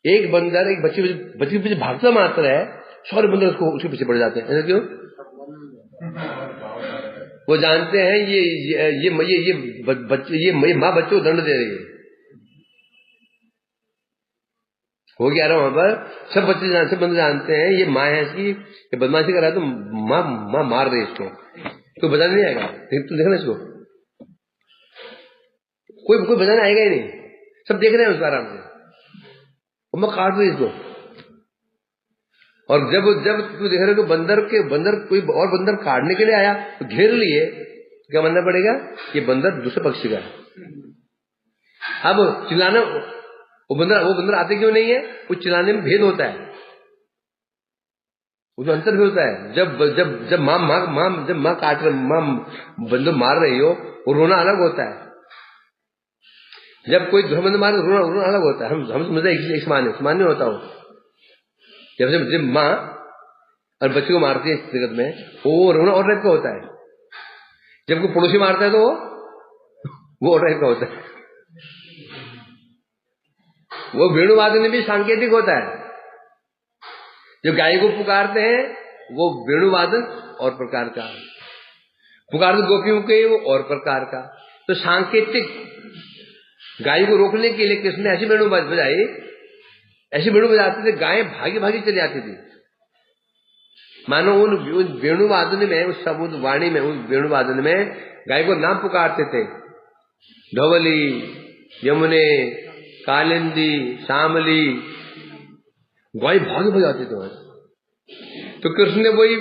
एक बंदर एक बच्चे के पीछे भागता मारता है, सारे बंदर उसके पीछे पड़ जाते हैं। ऐसा क्यों? वो जानते हैं ये माँ बच्चों को दंड दे रही है। हो गया रहा वहां पर, सब बंदर जानते हैं ये माँ है इसकी, ये बदमाशी कर रहा है, तो माँ मार रही है इसको, तो बजाने नहीं आएगा। तू देखना इसको, कोई बजाने आएगा ही नहीं, सब देख रहे हैं उसको आराम से, और मैं काट रही इसको। और जब तू देख रहे हो बंदर कोई और बंदर काटने के लिए आया तो घेर लिए, तो क्या मानना पड़ेगा? ये बंदर दूसरे पक्षी का है। अब चिल्लाना, वो बंदर आते क्यों नहीं है? वो चिल्लाने में भेद होता है, वो जो अंतर भी होता है। जब माँ काट रही, माँ बंदर मार रही हो, वो रोना अलग होता है। जब कोई दूसरा बंदर मारे, रोना अलग होता है। हम समझते एक समान नहीं होता हो। जब माँ और बच्चे को मारती है इस जगत में, वो रोना और टाइप का होता है। जब कोई पड़ोसी मारता है तो वो और टाइप का होता है। वो वेणुवादन भी सांकेतिक होता है। जो गाय को पुकारते हैं वो वेणुवादन और प्रकार का, पुकार तो गोपियों के वो और प्रकार का। तो सांकेतिक गाय को रोकने के लिए कृष्ण ने ऐसी वेणु बजाई, ऐसी वेणु बजाते थे, गायें भागी चली आती थी। मानो उन वेणुवादन में, उस शब्द वाणी में, उस वेणुवादन में गाय को नाम पुकारते थे, धवली, यमुने, कालिंदी, शामली, गाय भाग भाग आती तो कृष्ण ने वही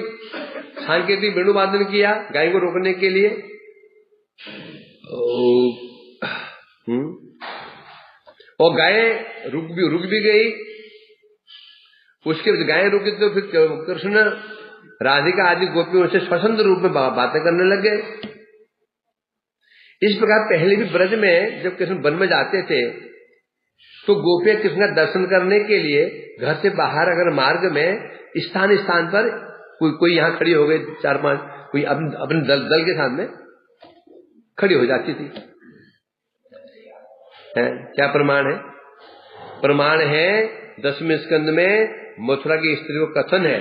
सांकेतिक वेणु वादन किया गाय को रोकने के लिए। और गाय रुक भी गई। उसके बाद गाय रुकी तो फिर कृष्ण राधिका आदि गोपियों से स्वतंत्र रूप में बातें करने लगे। इस प्रकार पहले भी ब्रज में जब कृष्ण वन में जाते थे तो गोपियां कृष्ण का दर्शन करने के लिए घर से बाहर अगर मार्ग में स्थान स्थान पर कोई यहाँ खड़ी हो गई, 4-5 कोई अपने दल के सामने खड़ी हो जाती थी। क्या प्रमाण है? प्रमाण है 10वें स्कंद में मथुरा की स्त्रियों का कथन है।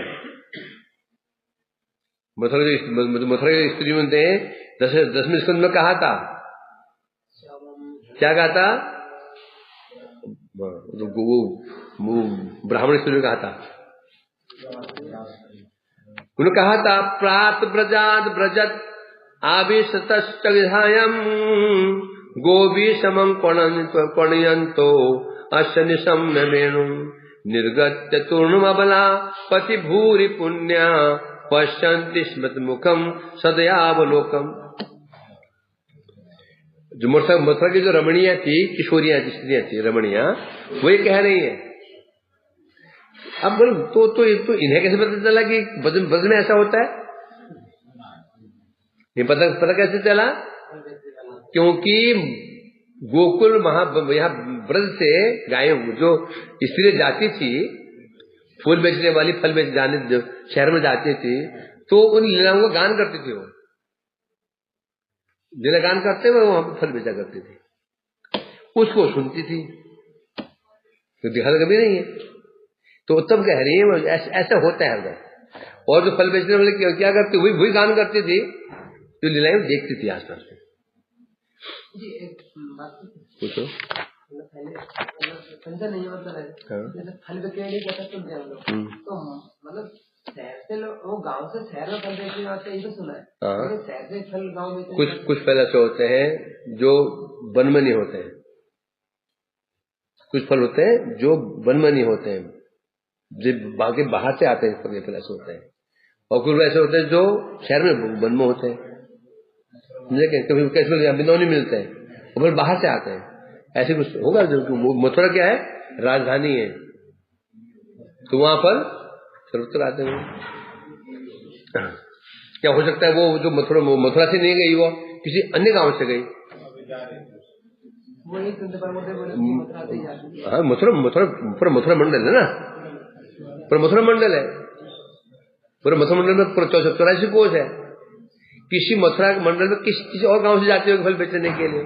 मथुरा की स्त्रियों ने 10वें स्कंद में कहा था, क्या कहा था? ब्राह्मण स्त्रियों ने कहा था, उन्होंने कहा था प्रात ब्रजाद ब्रजत आविशतश्चविधायम् गोभी समं पणयन्तो अस्य निशम्य वेणु निर्गत्य तूर्णमबला पति भूरि पुण्या पश्यन्ति स्मृत मुखम सदयावलोकम। जो मथुरा की जो रमणियां थी, किशोरियां स्त्रियां थी रमणियां, वही कह रही है। अब बोलो तो इन्हें कैसे पता चला कि ब्रज में ऐसा होता है? ये पता कैसे चला? क्योंकि गोकुल यहाँ ब्रज से गायों जो स्त्रियां जाती थी, फूल बेचने वाली, फल बेच जाने जो शहर में जाती थी, तो उन लीलाओं का गान करती थी। वो लीला गान करते हुए वहां पर फल बेचा करती थी, उसको सुनती थी, तो दिखा कभी नहीं है। तो तब कह रही है ऐसा होता है हरदम। और जो फल बेचने वाले क्या करती, वही गान करती थी, जो लीलाएं देखती थी आसपास से। पूछो। नहीं होता है, फल बेचने तो मतलब शहर से वो गांव से शहर में फल बेचने आते हैं, ये तो सुना है। शहर से फल गांव में कुछ फल ऐसे होते हैं जो वन में नहीं होते हैं, कुछ फल होते हैं जो वन में नहीं होते हैं, जो बाकी बाहर से आते हैं, फल ऐसे होते हैं। और कुछ ऐसे होते हैं जो शहर में वन में होते हैं, कभी कैसे बिंदौनी मिलते हैं, और फिर बाहर से आते हैं। ऐसे कुछ होगा। जो मथुरा क्या है, राजधानी है, तो वहां पर सर्वत्र आते हैं। क्या हो सकता है वो जो मथुरा से नहीं गई, वो किसी अन्य गांव से गई। हाँ, मथुरा मंडल है ना, पूरा मथुरा मंडल है। पूरा मथुरा मंडल में 84 कोस है। किसी मथुरा मंडल में किसी और गांव से जाते हो फल बेचने के लिए,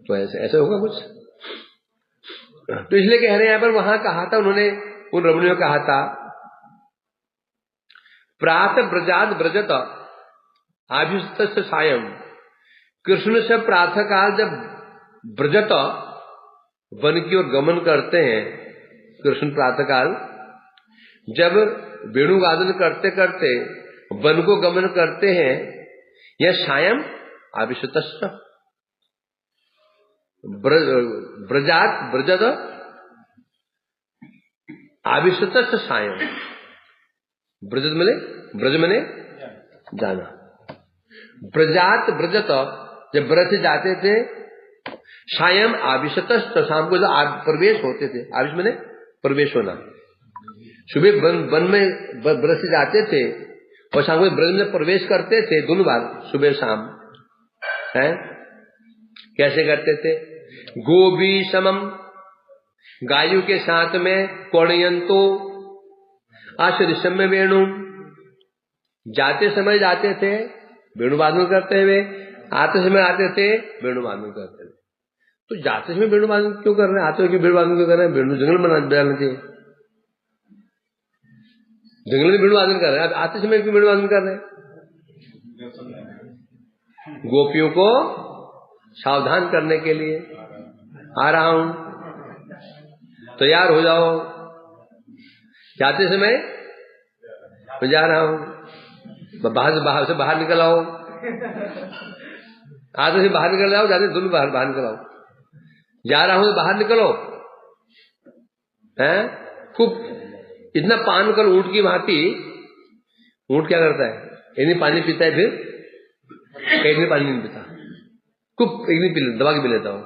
तो ऐसा होगा कुछ। तो इसलिए कह रहे हैं यहाँ पर, वहां कहा था उन्होंने, उन रमणियों कहा था, प्रात ब्रजाद ब्रजत आभिष्ट सायं। कृष्ण से प्रातः काल जब ब्रजत वन की ओर गमन करते हैं, कृष्ण प्रातः काल जब वेणुवादन करते करते वन को गमन करते हैं, यह सायं आविष्ट ब्रजात ब्रजत आविष्ट सायं। ब्रज मने जाना। ब्रजात ब्रजत, जब ब्रज से जाते थे, सायं आविष्ट, शाम को जो प्रवेश होते थे, आविष मने प्रवेश होना। सुबह वन में ब्रज से जाते थे और शाम को ब्रज में प्रवेश करते थे, दोनों बार, सुबह शाम। है कैसे करते थे? गोभी समम, गायों के साथ में, कोणयंतो आश्रिशम में वेणु, जाते समय जाते थे वेणुवादन करते हुए, आते समय आते थे वेणुवादन करते हुए। तो जाते समय वेणुवादन क्यों कर रहे हैं, आते हुए वेणुवादन क्यों कर रहे हैं? वेणु जंगल में बनाना चाहिए, जंगल में वेणुवादन कर रहे हैं, आते समय क्यों वेणुवादन कर रहे हैं? गोपियों को सावधान करने के लिए, आ रहा हूं, तैयार हो जाओ, जाते समय मैं जा रहा हूं, बाहर से बाहर निकल आओ, आते से बाहर निकल आओ, जाते दोनों बाहर निकल आओ। जा रहा हूं बाहर निकलो, हैं? खूब इतना पान कर ऊंट की भांति। ऊंट क्या करता है? एक दिन पानी पीता है, फिर कई दिन पानी नहीं पीता, खूब एक दिन पी दबा के पी लेता हूं।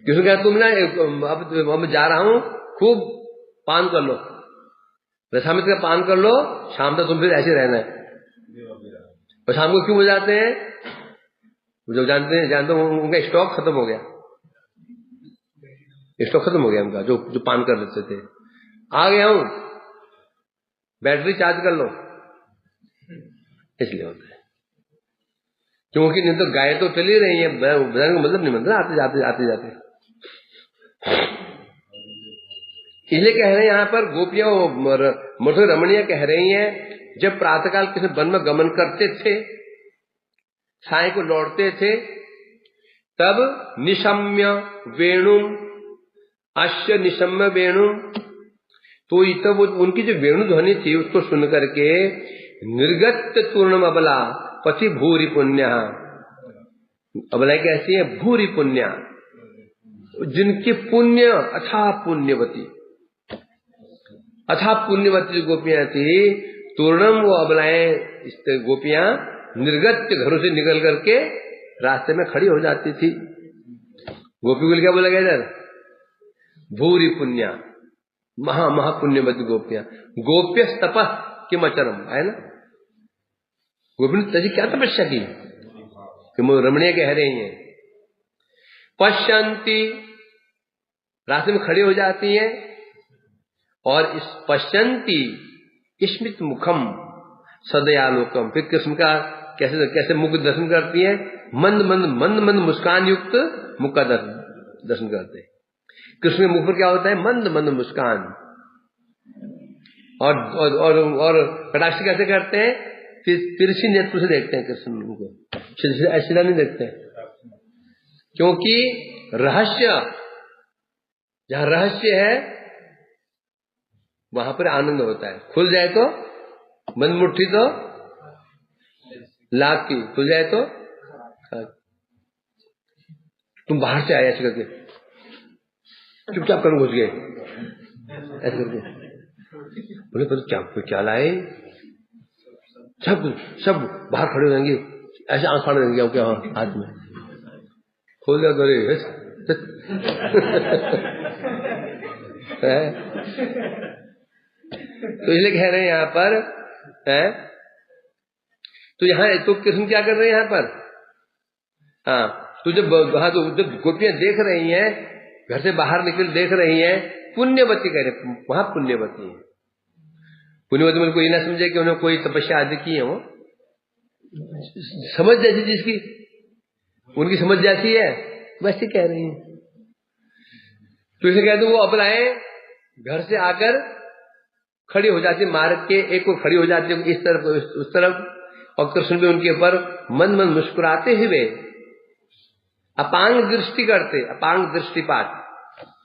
किसी कहा तुम ना अब जा रहा हूं, खूब पान कर लो, रसामित का पान कर लो, शाम तक तुम फिर ऐसे रहना है। और शाम को क्यों हो जाते हैं? जो जानते हो उनका स्टॉक खत्म हो गया, स्टॉक खत्म हो गया उनका, जो पान कर लेते थे। आ गया हूं, बैटरी चार्ज कर लो, इसलिए होता है। क्योंकि नहीं तो गाय तो चली रही है, बताने का मतलब नहीं बनता आते जाते आते जाते। इसलिए कह रहे हैं यहां पर गोपियां मधुर रमणीय कह रही हैं, जब प्रातःकाल किसी वन में गमन करते थे, साय को लौटते थे, तब निशम्य वेणुम, अश्य निशम्य वेणुम, तो तब उनकी जो वेणु ध्वनि थी उसको सुन करके निर्गत तूर्णम अबला पति भूरि पुण्य। अबला कैसी है? भूरि पुण्य, जिनके पुण्य अथाह पुण्यवती, अथाह पुण्यवती जो गोपियां थी, तूर्णम वो अबलाएं गोपियां निर्गत घरों से निकल करके रास्ते में खड़ी हो जाती थी। गोपी को क्या बोला गया इधर? भूरि पुण्य, महा महापुण्यवती गोपियां। गोप्य तपः किम अचरम, है ना? गोपी ने तजी क्या तपस्या की कि रमणीय कह रही हैं। पश्यंती, रास्ते में खड़ी हो जाती हैं, और इस पश्यंती स्मित मुखम सदयालोकम, फिर कृष्ण का कैसे कैसे मुख दर्शन करती है, मंद मंद मंद मंद मुस्कान युक्त मुख का दर्शन करते हैं। कृष्ण के मुख पर क्या होता है? मंद मंद मुस्कान। और कटाक्ष कैसे करते हैं? तिरछी नेत्र से देखते हैं कृष्ण को, सीधा नहीं देखते हैं। क्योंकि रहस्य, जहां रहस्य है वहां पर आनंद होता है। खुल जाए तो बंद मुट्ठी तो लाख की, खुल जाए तो तुम बाहर से आए ऐसे करके, चुपचाप कर घुस गए ऐसे करके, बोले पर क्या लाए? सब बाहर खड़े हो जाएंगे, ऐसे आंख फाड़ देंगे क्या हाथ में, खोल दिया करे तो इसलिए कह रहे हैं यहाँ पर है। तो यहाँ तो कृष्ण क्या कर रहे हैं यहाँ पर? हाँ, तो जब गोपियां देख रही हैं, घर से बाहर निकल देख रही हैं, पुण्यवती कह रहे, वहां पुण्यवती है। पुण्यवती में कोई ना समझे कि उन्होंने कोई तपस्या आदि की है, वो समझ जैसी जिसकी उनकी समझ जैसी है वैसे कह रही है। तो इसे कहते वो अपनाए घर से आकर खड़ी हो जाती, मार्ग के एक को खड़ी हो जाती इस तरफ उस तरफ, और कृष्ण भी उनके ऊपर मन मन मुस्कुराते हुए अपांग दृष्टि करते। अपांग दृष्टिपात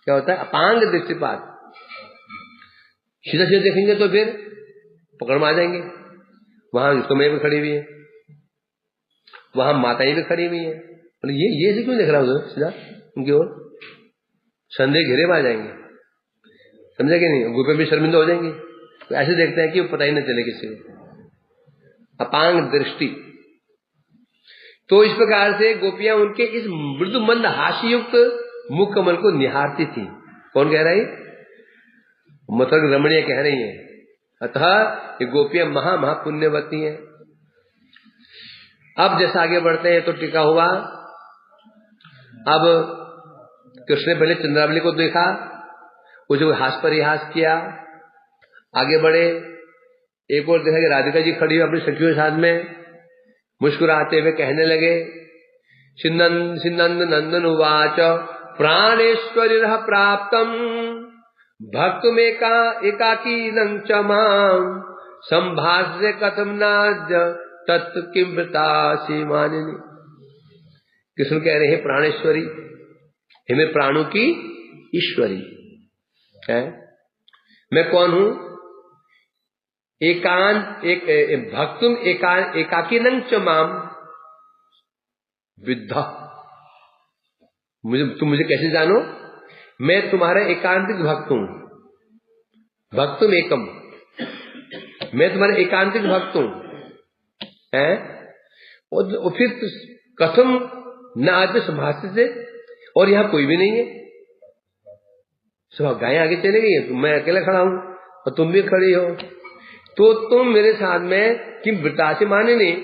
क्या होता है? अपांग दृष्टिपात, सीधा सीधा देखेंगे तो फिर पकड़ में आ जाएंगे। वहां समय भी खड़ी हुई है, वहां माताएं भी खड़ी हुई है, ये से क्यों देख रहा हूं सीधा उनकी ओर? संदेह घेरे में आ जाएंगे, समझे कि नहीं? गोपे भी शर्मिंदा हो जाएंगे। तो ऐसे देखते हैं कि वो पता ही न चले किसी को। अपांग दृष्टि। तो इस प्रकार से गोपियां उनके इस मृदु मंद हास्ययुक्त मुख कमल को निहारती थी। कौन कह रही? मतलब रमणीय कह रही है। अतः ये गोपियां महापुण्यवती हैं। अब जैसा आगे बढ़ते हैं तो टीका हुआ। अब कृष्ण ने पहले चंद्रावली को देखा, वो जो हास परिहास किया, आगे बढ़े, एक और देखा कि राधिका जी खड़ी अपनी सखियों के साथ में मुस्कुराते हुए कहने लगे, सिन्नंद नंदन उवाच प्राणेश्वरी प्राप्तम भक्तुमेका एकाकीनं च मां संभाष्य कथम नाद्य तत्व किं वृतासि मानिनी। कृष्ण कह रहे हैं प्राणेश्वरी, हमें प्राणों की ईश्वरी है। मैं कौन हूं? भक्तुम एकाकीनं च मां विद्ध, तुम मुझे कैसे जानो? मैं तुम्हारा एकांतिक भक्त हूं, भक्तुम एकम, मैं तुम्हारा एकांतिक भक्त हूं। और फिर कथम न आद्य संभाषित से, और यहाँ कोई भी नहीं है, सब गायें आगे चले गई है, मैं अकेला खड़ा हूं और तुम भी खड़ी हो, तो तुम मेरे साथ में किम वृतासे माने नहीं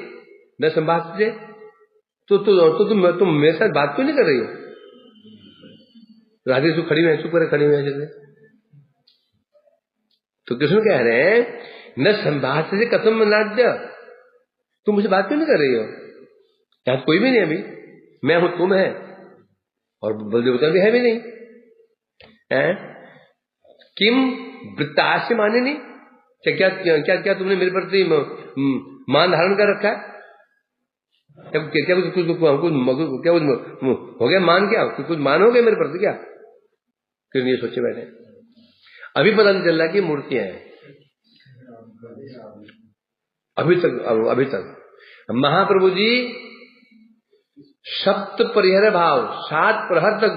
न संभाषित से, तो तुम मेरे साथ बात क्यों नहीं कर रही हो? राधे सु खड़ी हुई, चुप करे खड़ी हुई जैसे। तो कृष्ण कह रहे हैं न संभाषित से कथम नाद्य, तुम मुझे बात क्यों नहीं कर रही हो? यहां कोई भी नहीं, अभी मैं हूं, तुम है, और बलदेवता भी है भी नहीं है। किम वृत्तास्य माने नहीं, क्या क्या क्या क्या तुमने मेरे प्रति मान धारण कर रखा है? क्या कुछ हो गया मान? क्या कुछ मान हो गया मेरे प्रति क्या? क्यों ये सोचे बैठे? अभी पता नहीं चल रहा कि मूर्तियां हैं अभी तक महाप्रभु जी सप्त परिहर भाव, 7 प्रहर तक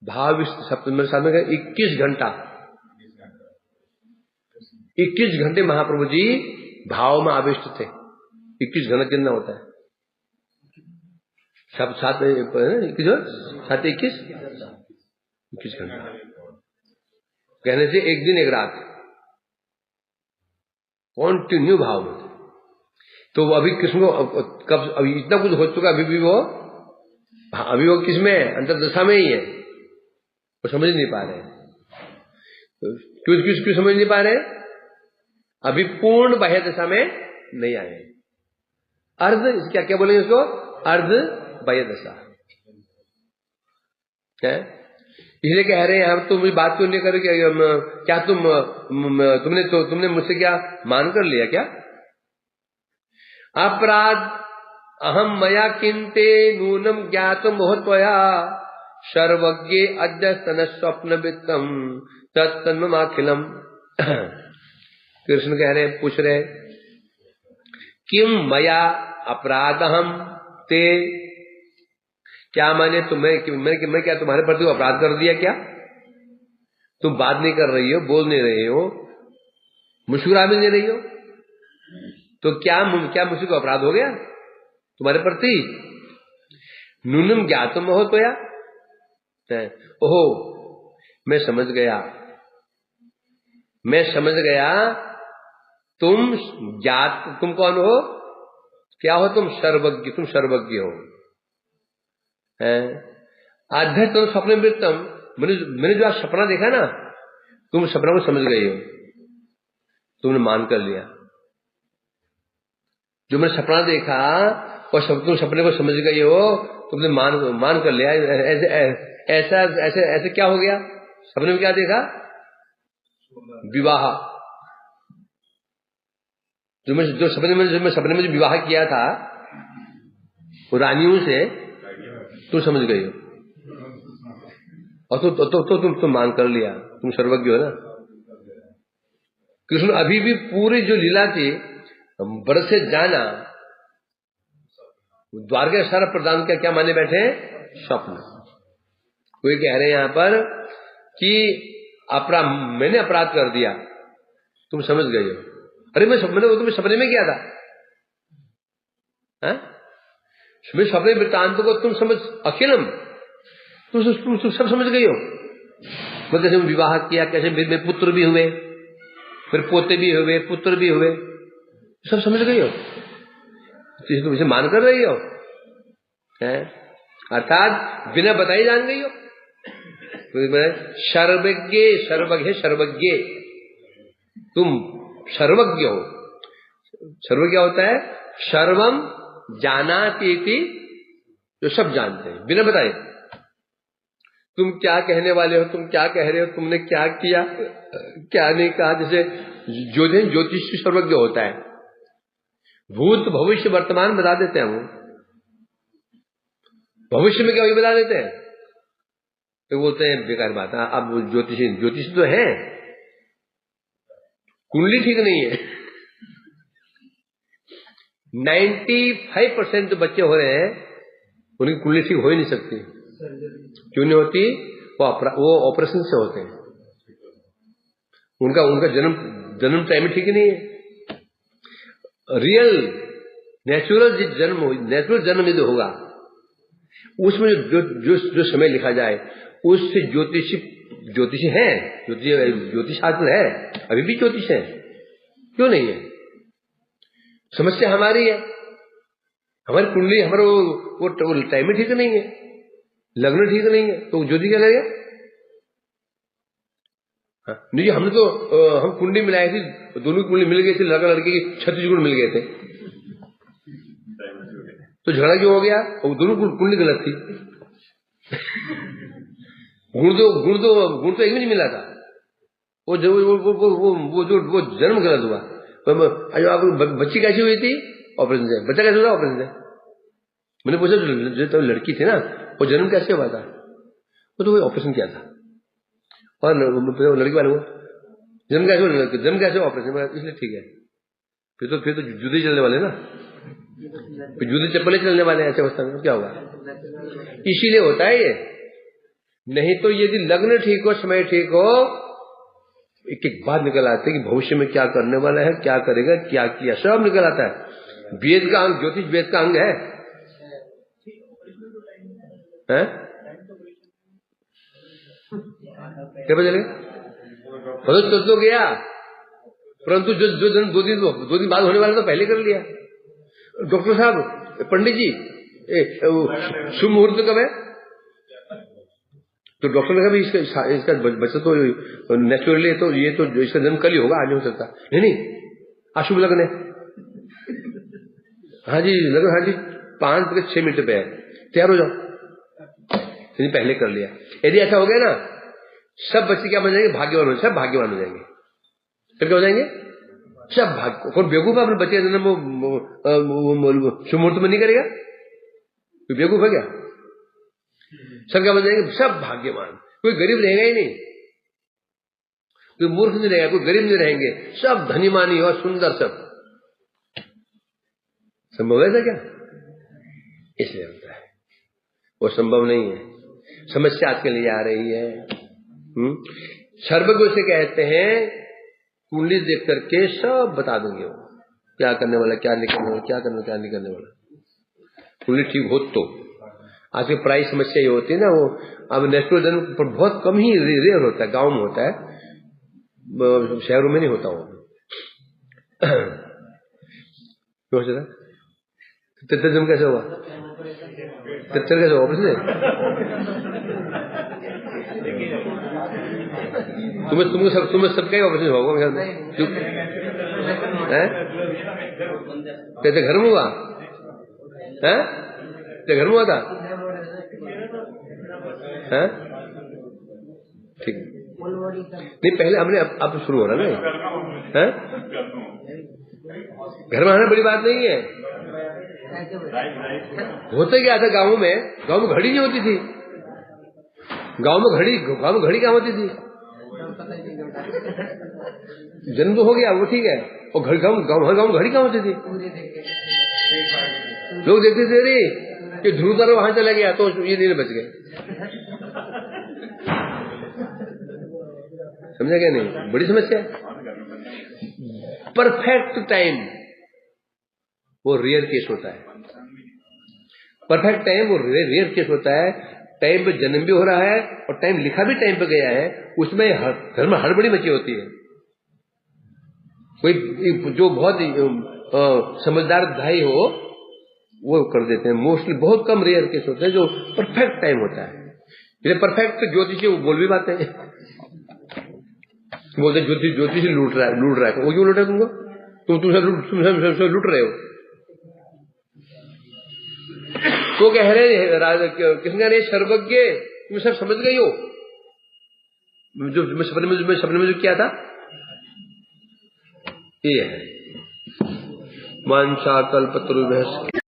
भाव, मेरे साथ में 21 घंटा, 21 घंटे महाप्रभु जी भाव में आविष्ट थे। 21 घंटा कितना होता है? सब 7 21 घंटा कहने से एक दिन एक रात कॉन्टिन्यू भाव में। तो वो अभी कृष्ण को कब, अभी इतना कुछ हो चुका, अभी वो किस में है? अंतर्दशा में ही है, वो समझ नहीं पा रहे। क्यों समझ नहीं पा रहे? अभी पूर्ण बाह्य दशा में नहीं आए। अर्ध, क्या क्या बोलेंगे इसको? अर्ध बाह्य दशा है। इसलिए कह रहे हैं हम, तुम मुझे बात क्यों नहीं करो? क्या तुमने मुझसे क्या मान कर लिया क्या? अपराध अहम मया किंते नूनम ज्ञातम मोहत्वया सर्वज्ञे अद्य स्तन स्वप्न वित्तम तत्तन्ममाखिलम। कृष्ण कह रहे, पूछ रहे, किम मया अपराधहम ते, क्या मैंने तुम्हें, मैं क्या तुम्हारे प्रति अपराध कर दिया क्या? तुम बात नहीं कर रही हो, बोल नहीं रही हो, मुस्कुरा भी नहीं रही हो, तो क्या मुझसे को अपराध हो गया तुम्हारे प्रति? नूनम ज्ञातम हो तो या, ओहो मैं समझ गया, तुम ज्ञात, तुम कौन हो? क्या हो तुम? सर्वज्ञ हो। आध्यात्म स्वप्न वृत्तम, मैंने जो आज सपना देखा ना, तुम सपना को समझ गई हो, तुमने मान कर लिया। जो मैंने सपना देखा और तुम सपने को समझ गई हो, तुमने मान कर लिया। ऐसे क्या हो गया? सपने में क्या देखा? विवाह। जो सपने में जो विवाह किया था वो रानियों से, तुम समझ गई हो, और तुम मान कर लिया, तुम सर्वज्ञ हो ना। कृष्ण अभी भी पूरी जो लीला थी बरस से जाना, द्वारका सारा प्रदान किया, क्या माने बैठे? स्वप्न। कोई कह रहे हैं यहां पर कि मैंने अपराध कर दिया, तुम समझ गए हो। अरे मैंने वो तुम्हें सपने में किया था, मैं सपने वृत्तांत को तुम समझ, अखिलम तुम सब समझ गई हो। मैं कैसे विवाह किया, कैसे मेरे पुत्र भी हुए, फिर पोते भी हुए, पुत्र भी हुए, सब समझ गई हो, तुम इसे मान कर रही हो, अर्थात बिना बताई जान गई हो। सर्वज्ञ, तुम सर्वज्ञ हो। सर्व क्या होता है? सर्वम जानाति, जो सब जानते हैं बिना बताए। तुम क्या कहने वाले हो, तुम क्या कह रहे हो, तुमने क्या किया, क्या नहीं कहा। जैसे ज्योतिष सर्वज्ञ होता है, भूत भविष्य वर्तमान बता देते हैं। वो भविष्य में क्या वही बता देते हैं, तो बोलते हैं बेकार बात है। अब ज्योतिषी तो है, कुंडली ठीक नहीं है। 95% जो बच्चे हो रहे हैं उनकी कुंडली ठीक हो ही नहीं सकती। क्यों नहीं होती? वो ऑपरेशन से होते हैं। उनका जन्म टाइम ठीक नहीं है। रियल नेचुरल जन्म यदि होगा, उसमें जो समय लिखा जाए, उससे ज्योतिषी है, ज्योतिष शास्त्र है, अभी भी ज्योतिष है, क्यों नहीं है? समस्या हमारी है, हमारी कुंडली, हमारा वो टाइम ही ठीक नहीं है, लग्न ठीक नहीं है, तो ज्योतिष क्या लगेगा? नहीं, हमने तो हम कुंडली मिलाई थी, दोनों की कुंडली मिल गई थी, लड़का लड़के की 36 गुण मिल गए थे, तो झगड़ा क्यों हो गया? वो दोनों कुंडली गलत थी। गुण तो एक भी नहीं मिला था, वो जन्म गलत हुआ। आपको बच्ची कैसी हुई थी? ऑपरेशन से। बच्चा कैसे हुआ? ऑपरेशन से। मैंने पूछा जो लड़की थी ना, वो जन्म कैसे हुआ था? वो तो ऑपरेशन किया था। और लड़की वाले को जन्म कैसे ऑपरेशन? इसलिए ठीक है। फिर तो जूते चलने वाले ना, फिर जूते चप्पलें चलने वाले ऐसे अवस्था में क्या होगा? इसीलिए होता है ये। नहीं तो यदि लग्न ठीक हो, समय ठीक हो, एक एक बात निकल आती है कि भविष्य में क्या करने वाला है, क्या करेगा, क्या किया, सब निकल आता है। वेद का अंग, ज्योतिष वेद का अंग है? क्या पता चलेगा? तो गया, परंतु जो दो दिन बाद होने वाला तो पहले कर लिया। डॉक्टर साहब, पंडित जी, शुभ मुहूर्त कब है? तो डॉक्टर ने कहा इसका बच्चा तो नेचुरली तो ये तो इसका जन्म कल ही होगा, आज नहीं हो सकता। नहीं, अशुभ लग्न है। हाँ जी लग्न, हाँ जी 5:06 पे है, तैयार हो जाओ। पहले कर लिया। यदि ऐसा हो गया ना, सब बच्चे क्या बन जाएंगे? भाग्यवान हो, सब भाग्यवान हो जाएंगे। फिर क्या हो जाएंगे? सब भाग्य। कौन बेवकूफ है अपने बच्चे का जन्म शुभ मुहूर्त में नहीं करेगा? तो बेवकूफ है क्या? सब क्या बन जाएंगे? सब भाग्यवान। कोई गरीब रहेगा ही नहीं, कोई मूर्ख नहीं रहेगा, कोई गरीब नहीं रहेंगे, सब धनीमानी और सुंदर। सब संभव है क्या? इसलिए होता है, वो संभव नहीं है। समस्या आज के लिए आ रही है। सर्वज्ञ से कहते हैं, कुंडली देख करके सब बता देंगे वो क्या करने वाला, क्या नहीं करने वाला, क्या करने क्या नहीं करने वाला। कुंडली ठीक हो तो। आज की प्राय समस्या ये होती है ना, वो अब नेचुरल जन्म पर बहुत कम ही रेयर होता है, गांव में होता है, शहरों में नहीं होता वो। क्यों होता? तितर जन्म कैसे हुआ? तितर कैसे हुआ? तुम्हें सबका ही ऑपरेशन होगा तेरे घर में हुआ है? तेरे घर में हुआ था? ठीक नहीं, पहले हमने अब शुरू हो रहा है। घर में आना बड़ी बात नहीं है। होता क्या था गाँव में घड़ी नहीं होती थी। गाँव में घड़ी क्या होती थी? जन्म तो हो गया वो ठीक है, और गाँव में घड़ी क्या होती थी? लोग देखते थे रे कि ध्रुव तारा वहां चला गया तो ये दिन बच गए। समझा क्या? नहीं, बड़ी समस्या है। परफेक्ट टाइम वो रेयर केस होता है। परफेक्ट टाइम वो रेयर केस होता है। टाइम पे जन्म भी हो रहा है और टाइम लिखा भी टाइम पे गया है, उसमें घर में हड़बड़ी मची होती है। कोई जो बहुत समझदार भाई हो वो कर देते हैं। मोस्टली बहुत कम रेयर केस होते हैं जो परफेक्ट टाइम होता है। ये परफेक्ट ज्योतिषी वो बोल भी पाते हैं, बोलते ज्योतिषी लूट रहा है। वो क्यों लूट रहा है तुमको? तुम लूट रहे हो। तो कह रहे किसने कहा सर्वज्ञ तुम सब समझ गई हो जो सपने में जो किया था। ये है वांछा कल्पतरुभ्यश्च